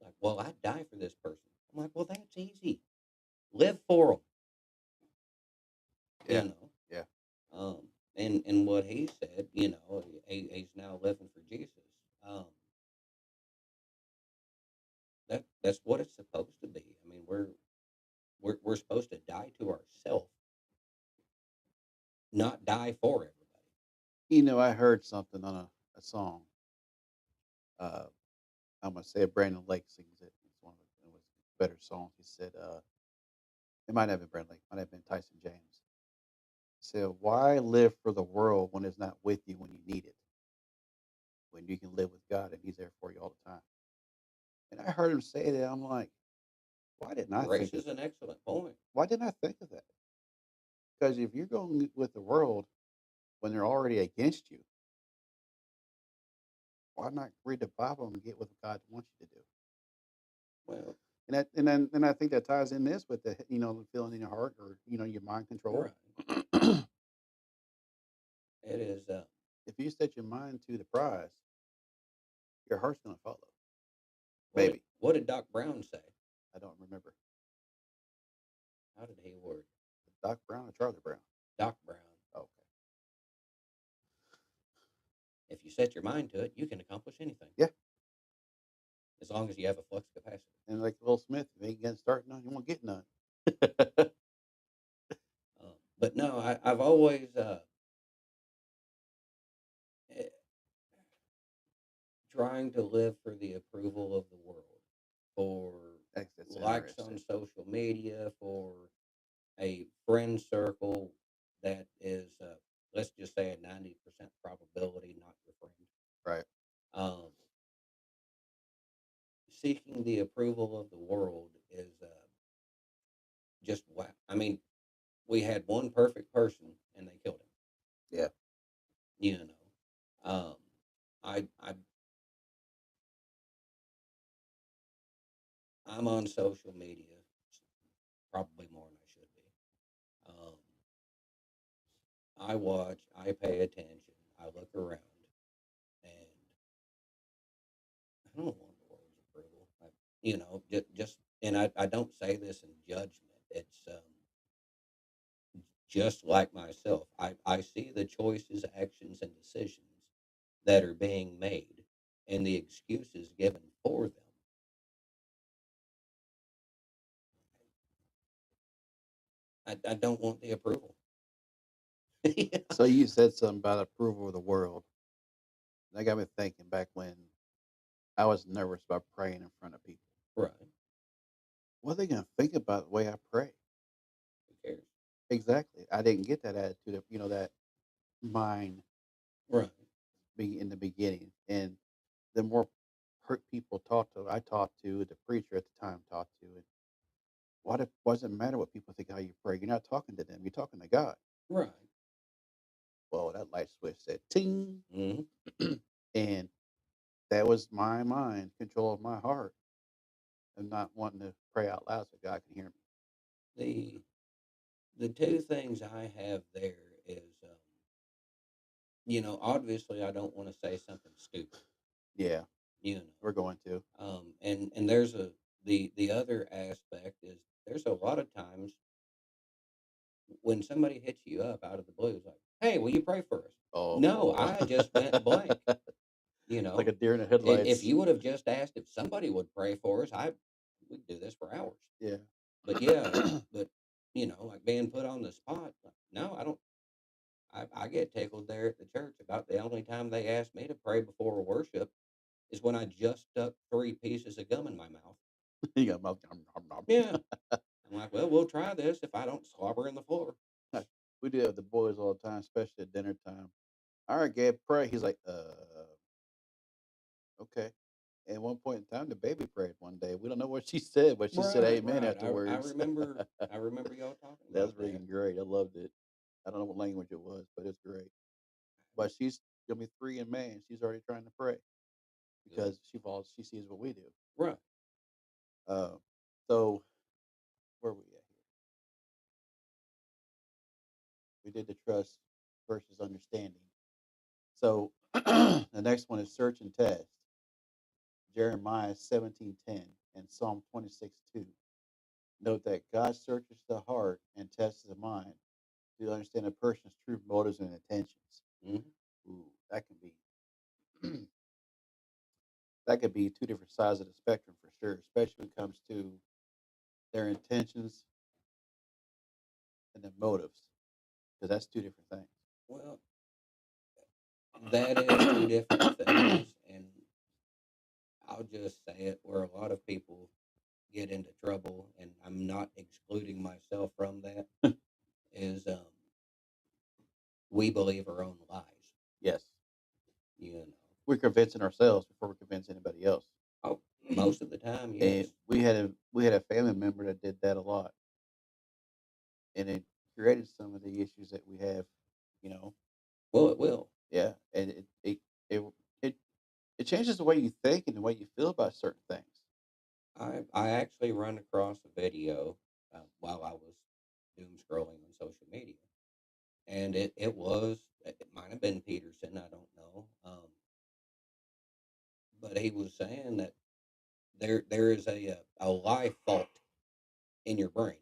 like, well, I'd die for this person. I'm like, well, that's easy. Live for them, Yeah. you know. Yeah. And what he said, he's now living for Jesus. Um, that's what it's supposed to be. I mean, we're supposed to die to ourselves, not die for everybody. I heard something on a song. Uh, I'm gonna say Brandon Lake sings it. It's one of it was better songs. He said, it might have been Brandley, might have been Tyson James. He said, "Why live for the world when it's not with you when you need it? When you can live with God and He's there for you all the time." And I heard him say that. I'm like, why didn't I Grace think of is an excellent point. why didn't I think of that? Because if you're going with the world when they're already against you, why not read the Bible and get what God wants you to do? Well, And I think that ties in this with the feeling in your heart or your mind control. right. It is. If you set your mind to the prize, your heart's going to follow. What did, Maybe what did Doc Brown say? I don't remember. How did he word Doc Brown or Charlie Brown? Doc Brown? Okay. If you set your mind to it, you can accomplish anything. Yeah. As long as you have a flux capacity. And like Will Smith, if you ain't getting started none, you won't get none. But no, I've always eh, trying to live for the approval of the world, for That's likes on interesting. social media, for a friend circle that is, let's just say, a 90% probability not your friend. Right. Um, Seeking the approval of the world is just wow. I mean, we had one perfect person and they killed him. Yeah. You know, I I'm on social media probably more than I should be. I watch, I pay attention, I look around, and I don't want the world's approval. Just and I don't say this in judgment. It's just like myself. I see the choices, actions, and decisions that are being made and the excuses given for them. I don't want the approval. Yeah. So you said something about approval of the world. That got me thinking back when I was nervous about praying in front of people. Right. What are they going to think about the way I pray? Who cares? Exactly. I didn't get that attitude of, that mind Right. being in the beginning. And the more hurt people I talked to, the preacher at the time talked to, and what doesn't matter what people think how you pray? You're not talking to them. You're talking to God. Right. Well, that light switch said ting, hmm and that was my mind control of my heart and not wanting to pray out loud so God can hear me. The two things I have there is, obviously I don't want to say something stupid. Yeah, You we're going to. and there's the other aspect is there's a lot of times when somebody hits you up out of the blue, it's like, hey, will you pray for us? Oh, No, boy. I just went blank. Like a deer in the If headlights. you would have just asked if somebody would pray for us, we'd do this for hours. Yeah. But yeah, but like being put on the spot, like, no, I don't. I get tickled there at the church about the only time they asked me to pray before worship is when I just stuck 3 pieces of gum in my mouth. You got mouth. Nom, nom, nom. Yeah, I'm like, well, we'll try this if I don't slobber in the floor. We do that with the boys all the time, especially at dinner time. All right, Gabe, pray. He's like, okay. And one point in time, the baby prayed one day. We don't know what she said, but she said Right, amen right. I afterwards. remember y'all talking That's about that. freaking great. I loved it. I don't know what language it was, but it's great. But she's gonna be 3 in May, and she's already trying to pray Good. because she sees what we do. Right. Uh, so where are we at here? We did the trust versus understanding. So the next one is search and test. Jeremiah 17:10 and Psalm 26:2. Note that God searches the heart and tests the mind to understand a person's true motives and intentions. hmm Ooh, that can be that could be two different sides of the spectrum for sure, especially when it comes to their intentions and their motives, because that's two different things. Well, that is two different things, and I'll just say it where a lot of people get into trouble, and I'm not excluding myself from that, is we believe our own lies. Yes. You know, We're convincing ourselves before we convince anybody else. oh, most of the time, And yes. we had a family member that did that a lot, and it created some of the issues that we have. You know, Well, it will. yeah, and it it it changes the way you think and the way you feel about certain things. I actually run across a video while I was doom scrolling on social media, and it might have been Peterson, I don't know, but he was saying that there is a lie fault in your brain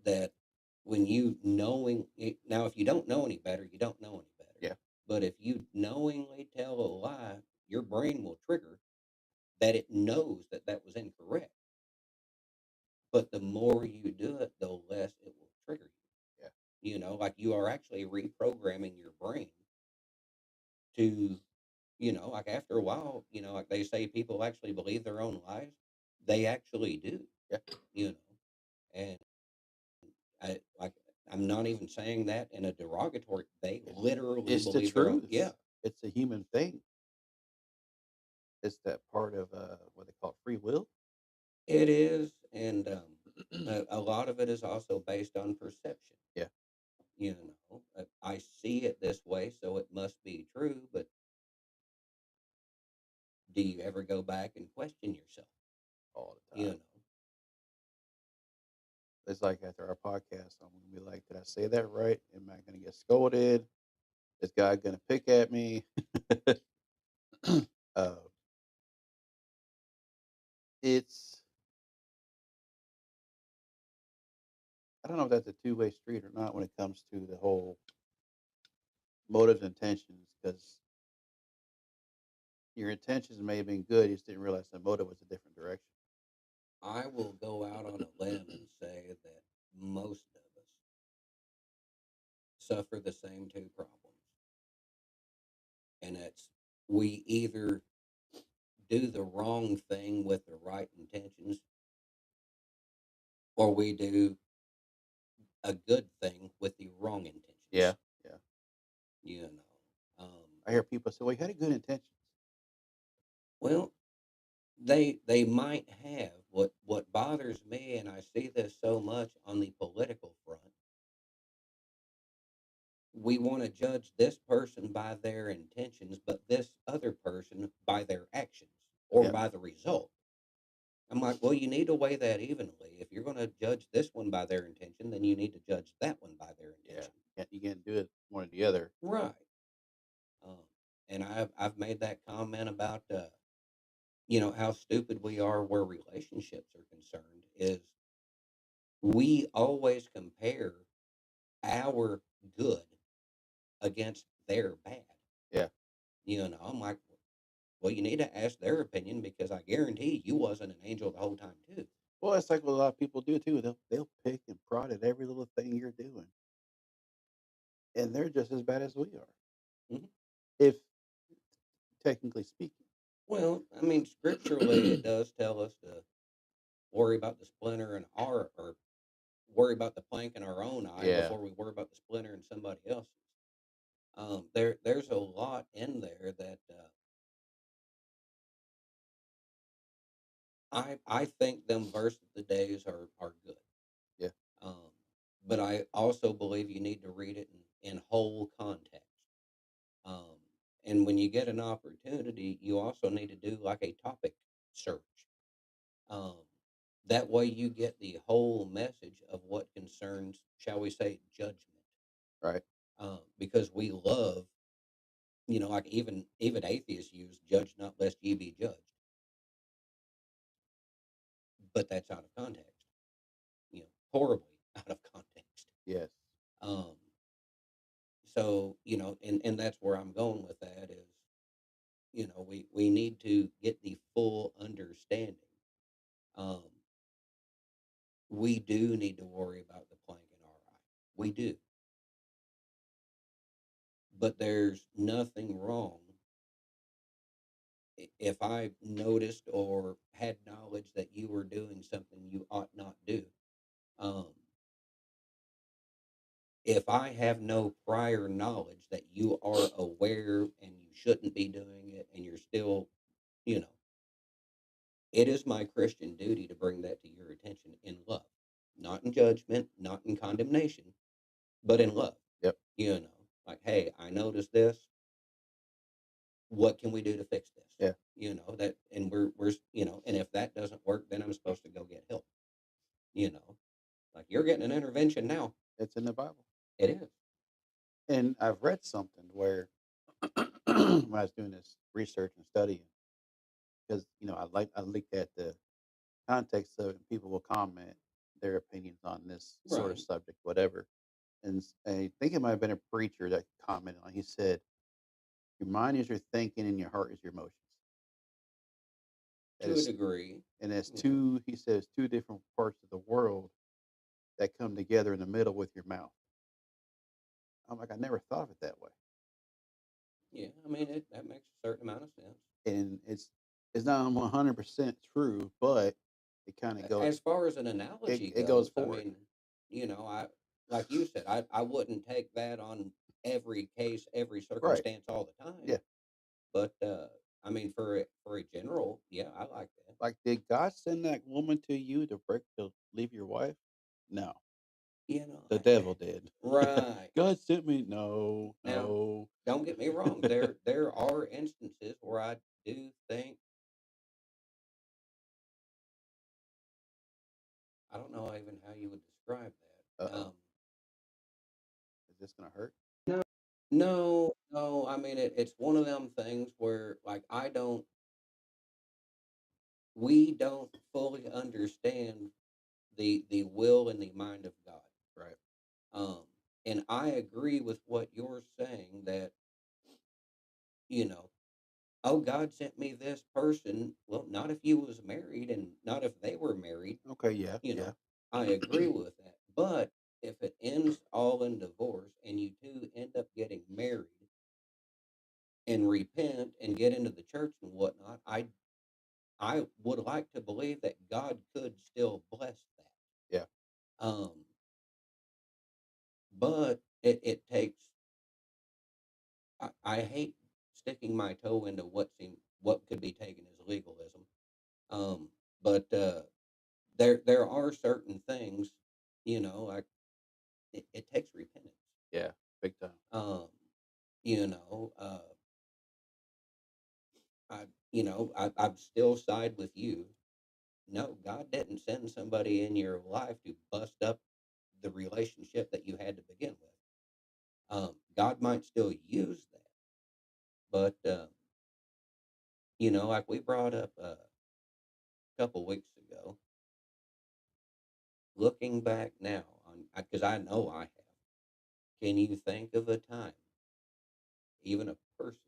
that when you knowing it, now if you don't know any better, you don't know any better. Yeah, But if you knowingly tell a lie, your brain will trigger that it knows that that was incorrect. But the more you do it, the less it will trigger yeah, you. You know, like you are actually reprogramming your brain to, like after a while, like they say people actually believe their own lies. They actually do, yeah. you know. And I like I'm not even saying that in a derogatory. They literally It's the believe their own. truth. Yeah, It's a human thing. It's that part of what they call free will. it is, and a lot of it is also based on perception. Yeah, I see it this way, so it must be true. But do you ever go back and question yourself? all the You time. know, It's like after our podcast, I'm gonna be like, "Did I say that right? Am I gonna get scolded? Is God gonna pick at me?" uh, it's I don't know if that's a two-way street or not when it comes to the whole motives and intentions, because your intentions may have been good, you just didn't realize the motive was a different direction. I will go out on a limb and say that most of us suffer the same two problems, and it's we either do the wrong thing with the right intentions, or we do a good thing with the wrong Yeah, intentions. yeah. You know, I hear people say, "Well, you had good intentions." well, they might have. What bothers me, and I see this so much on the political front, we want to judge this person by their intentions, but this other person by their actions or Yeah, by the result. I'm like, well, you need to weigh that evenly. If you're going to judge this one by their intention, then you need to judge that one by their yeah. intention. You can't do it one or the other. Right. Um, and I've made that comment about how stupid we are where relationships are concerned. Is we always compare our good against their bad. Yeah. I'm like, well, you need to ask their opinion because I guarantee you wasn't an angel the whole time too. Well, it's like what a lot of people do too. They'll pick and prod at every little thing you're doing, and they're just as bad as we are, Mhm. if technically speaking. Well, I mean, scripturally, it does tell us to worry about the splinter in our, or worry about the plank in our own eye Yeah. before we worry about the splinter in somebody else's. There's a lot in there that I think them verse of the days are good. Yeah. Um, but I also believe you need to read it in whole context. Um, and when you get an opportunity, you also need to do like a topic search. Um, that way you get the whole message of what concerns, shall we say, judgment. Right. Because we love, like even atheists use "judge not, lest ye be judged," but that's out of context. Horribly out of context. Yes. Um, so and that's where I'm going with that is, we need to get the full understanding. Um, we do need to worry about the plank in our eye. We do. But there's nothing wrong if I noticed or had knowledge that you were doing something you ought not do, um, if I have no prior knowledge that you are aware and you shouldn't be doing it and you're still, you know, it is my Christian duty to bring that to your attention in love, not in judgment, not in condemnation, but in love. Yep. You know, like, hey, I noticed this. What can we do to fix this? Yeah. You know that, and we're you know, and if that doesn't work, then I'm supposed to go get help. You know, like you're getting an intervention now. It's in the Bible. It is. And I've read something where when I was doing this research and studying, because I looked at the context of it, and people will comment their opinions on this sort of Right. subject, whatever. And I think it might have been a preacher that commented on. He said, "Your mind is your thinking, and your heart is your emotions." That To a is, degree. and it's You know. two. He says two different parts of the world that come together in the middle with your mouth. I'm like, I never thought of it that way, Yeah. I mean, that makes a certain amount of sense. and it's not 100% true, but it kind of goes As far as an analogy it goes goes, I forward. mean, you know, I like you said, I wouldn't take that on every case, every Right? circumstance all the time. Yeah. But I mean, for a general, yeah, I like that. Like, did God send that woman to you to leave your wife? No, You know, the devil did. right God sent me. No, now, no. don't get me wrong. There are instances where I do think I don't know even how you would describe Uh that. oh, is this gonna hurt? No, no, no. I mean, it's one of them things where like we don't fully understand the will and the mind of God. Right. Um, and I agree with what you're saying that, you know, oh, God sent me this person. Well, not if you was married and not if they were married, Okay. Yeah. you Yeah. know, I agree with that. But if it ends all in divorce and you two end up getting married and repent and get into the church and whatnot, I would like to believe that God could still bless that. Yeah. Um, but it takes I hate sticking my toe into what could be taken as legalism. Um, but there are certain things, you know, like it takes repentance. Yeah. Big time. Um, you know, I've still side with you. No, God didn't send somebody in your life to bust up the relationship that you had to begin with. God might still use that, but like we brought up a couple weeks ago, looking back now on because I know I have. Can you think of a time, even a person,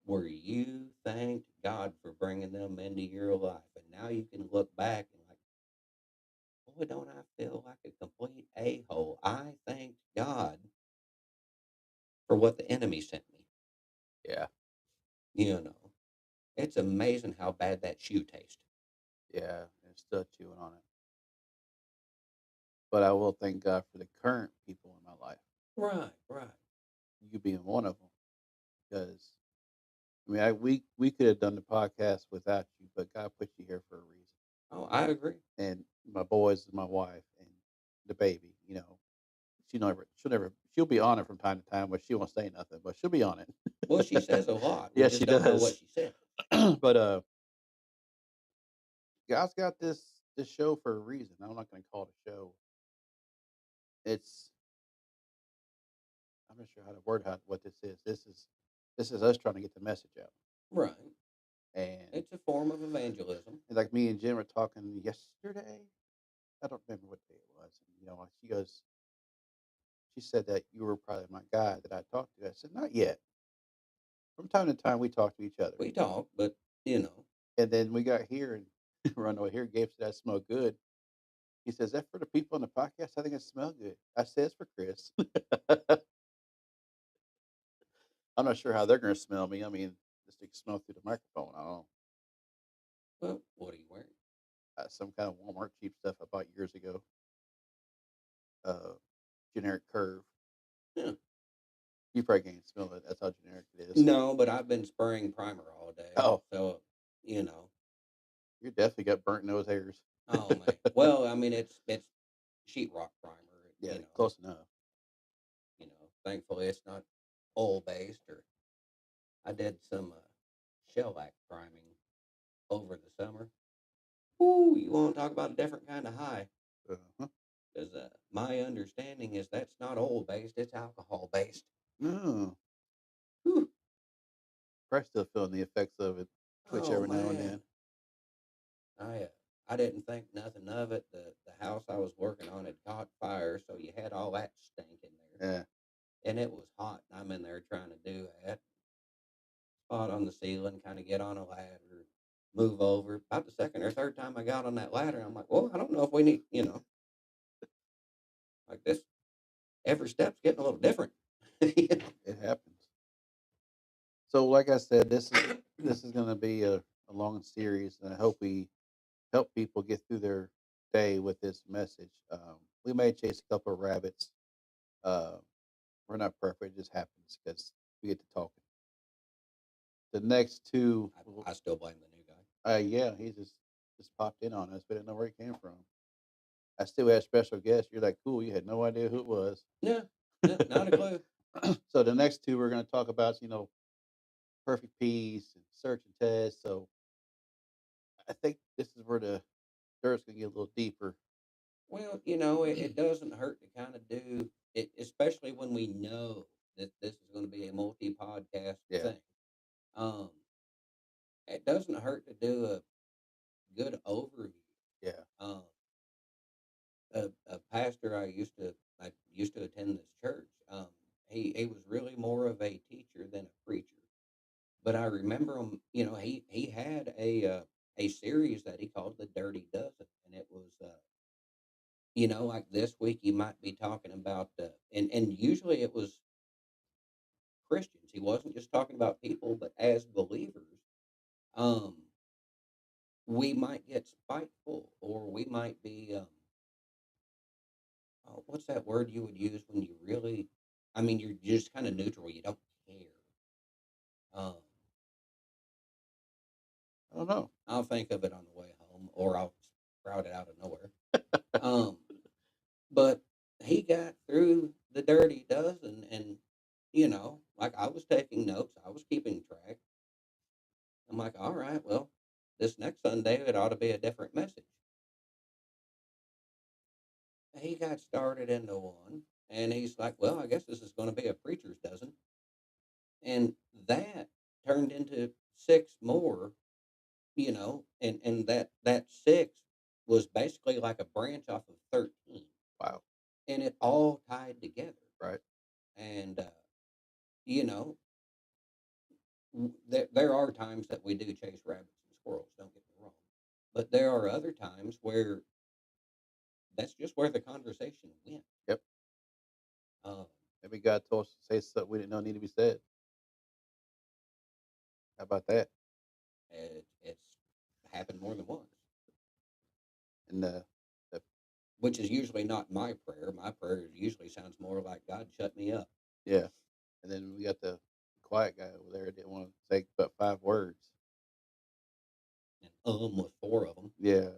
where you thanked God for bringing them into your life, and now you can look back and like, boy, don't I feel like a complete a hole? I thanked God for what the enemy sent me. Yeah. You know, it's amazing how bad that shoe tastes. Yeah. And still chewing on it. But I will thank God for the current people in my life. Right, right. You being one of them, because I mean, we could have done the podcast without you, but God put you here for a reason. Oh, I agree. And my boys, my wife, and the baby. She'll be on it from time to time, but she won't say nothing. But she'll be on Well, she it. says a lot. We Yeah, just she don't know what does. she said. But God's got this show for a reason. I'm not going to call it a show. It's I'm not sure how to word what this is. This is us trying to get the message out. Right. And It's a form of evangelism. like me and Jen were talking yesterday. I don't remember what day it was. And, she said that you were probably my guy that I talked to. I said, not yet. From time to time, we talk to each other. We talk, but And then we got here and run over here. Gabe said, I smell good. He says, that for the people on the podcast? I think it smells good. I said, it's for Chris. I'm not sure how they're going to smell me. I mean, the stick smell through the microphone. I don't know. Well, what are you wearing? Some kind of Walmart cheap stuff I bought years ago. Generic Curve. Yeah. You probably can't smell it. That's how generic it is. No, but I've been spraying primer all day. Oh. So, you know. You definitely got burnt nose hairs. Oh, man. Well, I mean, it's sheetrock primer. Yeah, You know, close enough. Thankfully it's not oil based. Or I did some shellac priming over the summer. Ooh, you want to talk about a different kind of high? Uh-huh. Because my understanding is that's not oil based; it's alcohol based. No. Whew. Probably still feeling the effects of it. Twitch Oh, every now and then. man. I didn't think nothing of it. The house I was working on had caught fire, so you had all that stink in there, Yeah. and it was hot. And I'm in there trying to do that. Spot on the ceiling, kind of get on a ladder, move over. About the second or third time I got on that ladder, I'm like, well, I don't know if we need, like this. Every step's getting a little different. It happens. So, like I said, this is going to be a long series, and I hope we help people get through their day with this message. We may chase a couple of rabbits. Uh, we're not perfect; it just happens because we get to talking. The next two, I still blame the new guy. yeah, he just popped in on us, but didn't know where he came from. I still had special guests. You're like, cool. You had no idea who it was. Yeah, not a clue. So the next two we're going to talk about, perfect peace and search and test. So I think this is where the dirt's going to get a little deeper. Well, it doesn't hurt to kind of do it, especially when we know that this is going to be a multi-podcast Yeah. thing. It doesn't hurt to do a good overview. Yeah. A pastor I used to attend this church. He was really more of a teacher than a preacher. But I remember him. He had a series that he called the Dirty Dozen, and it was like this week you might be talking about and usually it was Christians. He wasn't just talking about people, but as believers, um, we might get spiteful, or we might be what's that word you would use when you really, I mean, you're just kind of neutral. You don't care. Um, I don't know. I'll think of it on the way home, or I'll sprout it out of nowhere. Um, but he got through the Dirty Dozen, and like I was taking notes, I was keeping track. I'm like, all right, well, this next Sunday it ought to be a different message. He got started into one, and he's like, well, I guess this is going to be a preacher's dozen, and that turned into six more, and that six was basically like a branch off of 13, Wow. and it all tied together. Right. And you know, there are times that we do chase rabbits and squirrels. Don't get me wrong, but there are other times where that's just where the conversation went. Yep. Um, Maybe God told us to say something we didn't know need to be said. How about that? it's happened more than once, And which is usually not my prayer. My prayer usually sounds more like God shut me up. yeah. And then we got the quiet guy over there that didn't want to say but 5 words. And with 4 of them. Yeah.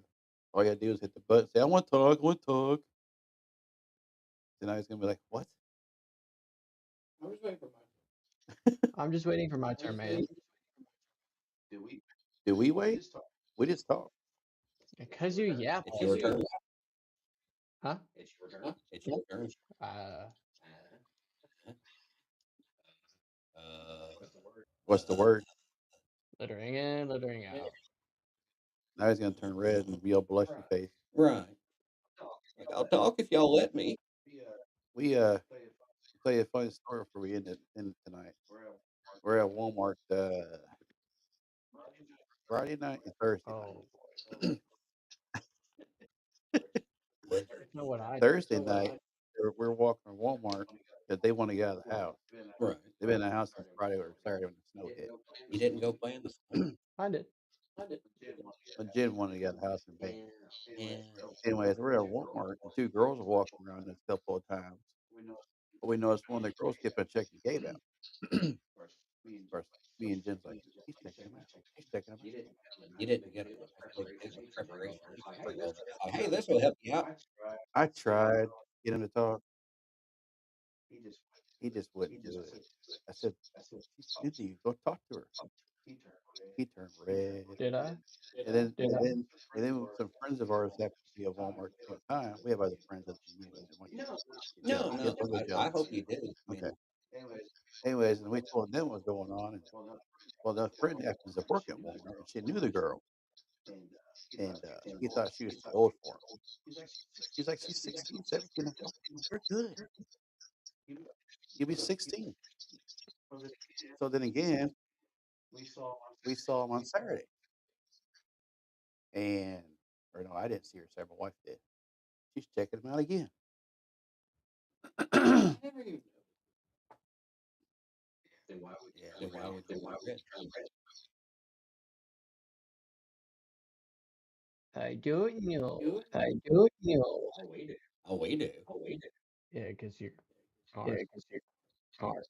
All you gotta do is hit the button, say, I want to talk, I want to talk. Then I was gonna be like, what? I was waiting for I'm just waiting for my turn, man. Do we wait? We just talk. Because you yap It's all your the turn. time. Huh? It's your turn. Uh, What's the word? littering in, littering out. Now he's gonna turn red and be all blushy face. Right. Like, I'll talk if y'all let me. We play a funny story before we end it tonight. We're at Walmart Friday night and Thursday Oh, night. know what I Thursday night, we're walking to Walmart because they want to get out of the house. Right. They've been in the house since Friday or Saturday when the snow hit. You didn't go play in the snow? I did. When Jen wanted to get a house in Vegas. Yeah. Anyways, we're at Walmart and two girls were walking around us a couple of times. But we noticed one of the girls kept on checking the gate out. Of course, me and Jen's like, he's checking him out. He's checking him out. You didn't get a nice big thing of preparation paper and hold up. Like, hey, this will help you out. I tried to get him to talk. He just wouldn't do it. I said, Cynthia, go talk to her. He turned red. Did I? And then, Did I? and then some friends of ours happened to be at Walmart at the same time. We have other friends that you didn't want you to get No, jealous. no, Don't get I jealous. hope you do. I Okay. mean, Anyways, and we told them what was going on. And well, the friend happens to work at Walmart, and she knew the girl, and he thought she was too old for him. She's like, she's 16, 17. You're good. You'll be 16. So then again, we saw him on Saturday, and or no, I didn't see her. Sarah, my wife did. She's checking him out again. Yeah, then why would you turn red? I don't know. I don't know. Oh, we do. Yeah, because you're art. Art.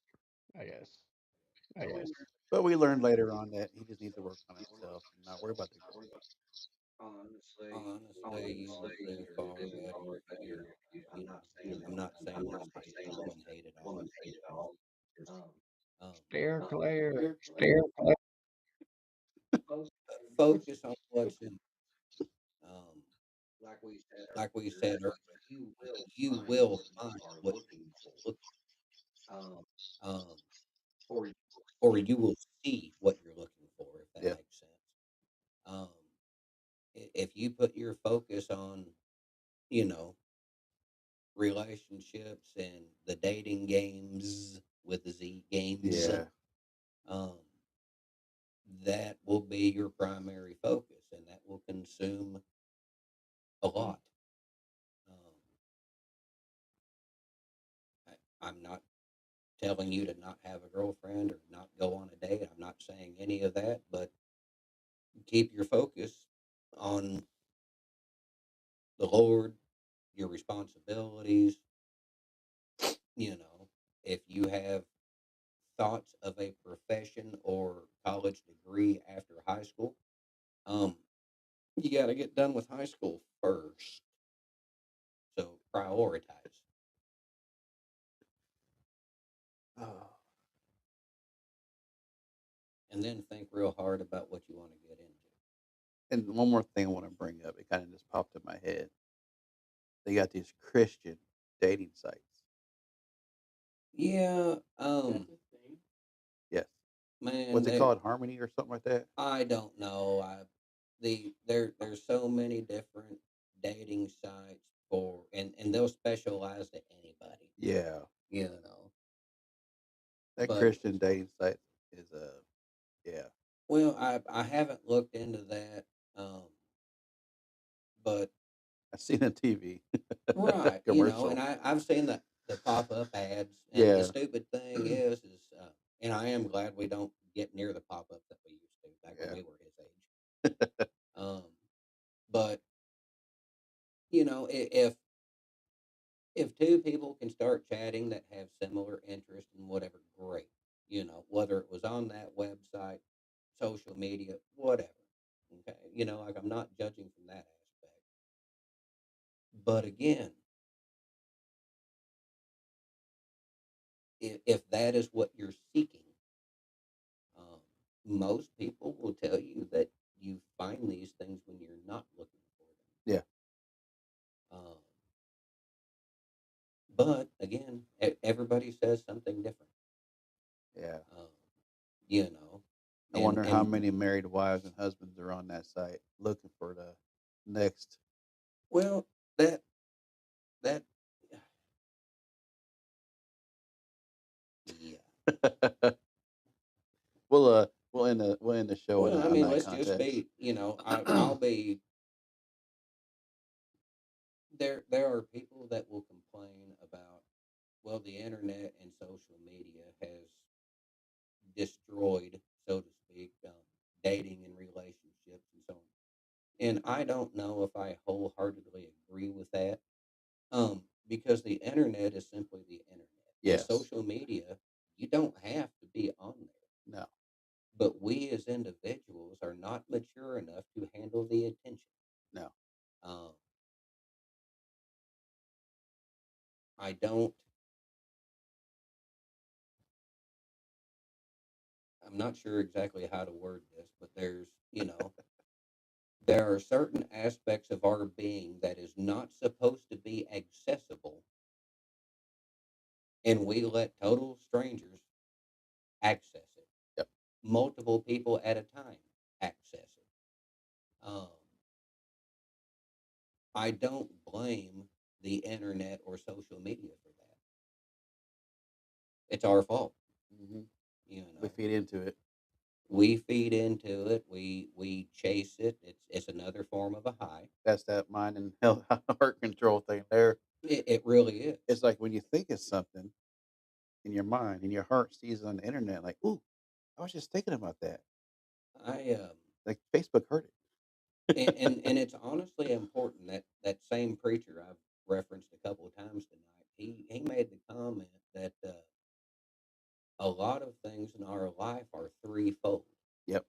I guess. but we learned later on that he just needs to work on himself and not worry about the girl. Honestly, you live far better if you know, I'm not saying to stay home and hate it all. Um, Steer clear. focus on what's in. Um, like we said earlier, you will find what you are looking for. Or you will see what you're looking for, if that Yeah, makes sense. Um, if you put your focus on, you know, relationships and the dating games with the Z games, yeah, um, that will be your primary focus, and that will consume a lot. Um, I'm not telling you to not have a girlfriend or not go on a date. I'm not saying any of that, but keep your focus on the Lord, your responsibilities. You know, if you have thoughts of a profession or college degree after high school, um, you got to get done with high school first. So prioritize. oh, And then think real hard about what you want to get into. and one more thing I want to bring up. It kind of just popped in my head. They got these Christian dating sites. Yeah, Yes. man, What's it called? Harmony or something like that? I don't know. There's so many different dating sites for, and they'll specialize to anybody, Yeah. you know. That But Christian dating site is yeah. well, I haven't looked into that, but I seen a TV right, you know, and commercial. I've seen the pop up ads, and the Yeah. stupid thing is, and I am glad we don't get near the pop up that we used to back when Yeah. we were his age. Um, but you know, if two people can start chatting that have similar interests in whatever, great. You know, whether it was on that website, social media, whatever. Okay, you know, like I'm not judging from that aspect, but again, if that is what you're seeking, um, most people will tell you that you find these things when you're not looking for Yeah. them. But again, everybody says something different. Yeah. Um, you know, I wonder how and many married wives and husbands are on that site looking for the next. well, that yeah. We'll end the show Well, I on mean, that let's just context. be, you know, I'll be there. There are people that will complain about, well, the internet and social media has destroyed, so to speak, dating and relationships and so on. And I don't know if I wholeheartedly agree with that, because the internet is simply the internet. And Yes. social media, you don't have to be on there. No. But we as individuals are not mature enough to handle the attention. No. I don't. I'm not sure exactly how to word this, but there's, there are certain aspects of our being that is not supposed to be accessible, and we let total strangers access it. Yep. Multiple people at a time access it. I don't blame the internet or social media for that. It's our fault. Hmm. You We know, feed into it. we feed into it. We chase it. It's another form of a high. That's that mind and heart control thing there. It really is. It's like when you think of something in your mind and your heart sees it on the internet, like, ooh, I was just thinking about that. I Like Facebook heard it. and it's honestly important that same preacher I've referenced a couple of times tonight. He made the comment that a lot of things in our life are threefold. Yep.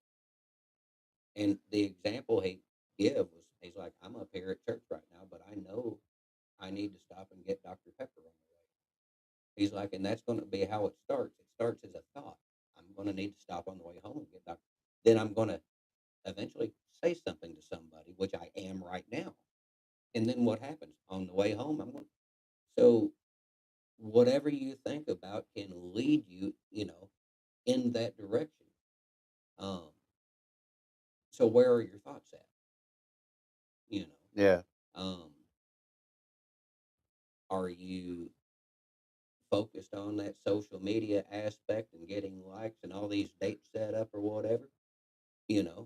And the example he gave was, he's like, I'm up here at church right now, but I know I need to stop and get Dr. Pepper on the way. He's like, and that's going to be how it starts. It starts as a thought. I'm going to need to stop on the way home and get Dr. Then I'm going to eventually say something to somebody, which I am right now. And then what happens? On the way home, I'm going, so whatever you think about can lead you, in that direction. So where are your thoughts at? Yeah. Are you focused on that social media aspect and getting likes and all these dates set up or whatever?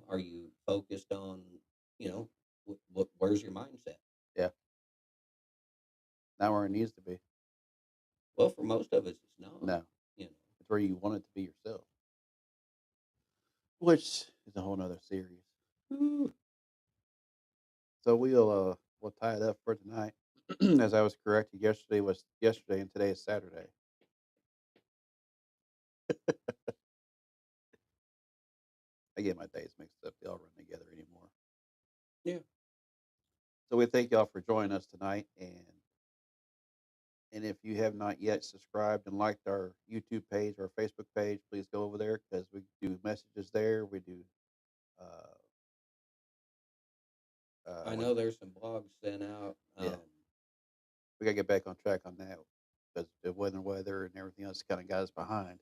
Are you focused on, where's your mindset? Yeah. Not where it needs to be. Well, for most of us, it's not. No. You know, It's where you want it to be yourself. Which is a whole nother series. Ooh. So we'll tie it up for tonight. As I was corrected, yesterday was yesterday and today is Saturday. I get my days mixed up. They all run together anymore. Yeah. So we thank y'all for joining us tonight, and if you have not yet subscribed and liked our YouTube page or Facebook page, please go over there because we do messages there. We do. I know there's some blogs sent out. Yeah. We gotta get back on track on that because the weather and everything else kind of got us behind.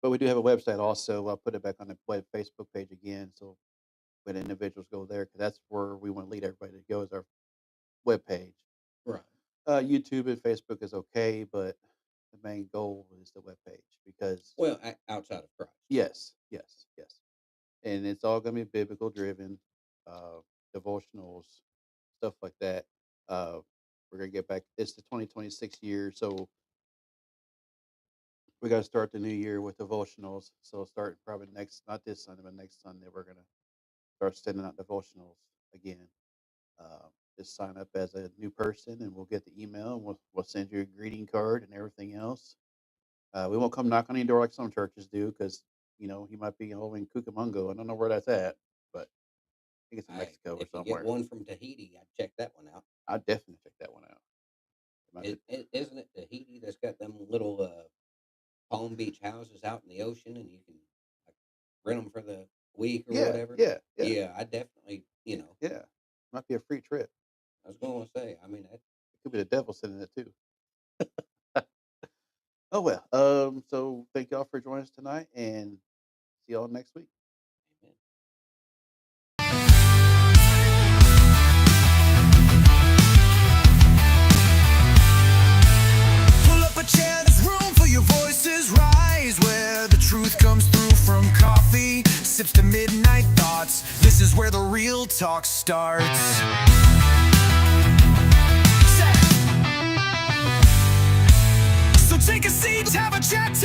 But we do have a website also. I'll put it back on the Facebook page again, so when individuals go there, because that's where we want to lead everybody to go is our web page. Right. YouTube and Facebook is okay, but the main goal is the web page because Well, outside of Christ. yes, and it's all gonna be biblical driven, devotionals, stuff like that. We're gonna get back. It's the 2026 year, so we got to start the new year with devotionals. So start probably not this Sunday, but next Sunday, we're gonna start sending out devotionals again. Just sign up as a new person, and we'll get the email, and we'll send you a greeting card and everything else. We won't come knock on your door like some churches do, because you might be over in Cucamonga. I don't know where that's at, but I think it's in Mexico or If you somewhere. get one from Tahiti, I'd check that one out. I'd definitely check that one out. Isn't it Tahiti that's got them little Palm Beach houses out in the ocean, and you can like, rent them for the week or whatever? Yeah. Yeah, I definitely, Yeah, might be a free trip. I was going to say, I mean, It could be the devil sending it too. Oh well. So thank y'all for joining us tonight, and see y'all next week. amen. Pull up a chair, there's room for your voices. Rise where the truth comes through from coffee, sips to midnight thoughts. This is where the real talk starts. So take a seat, have a chat.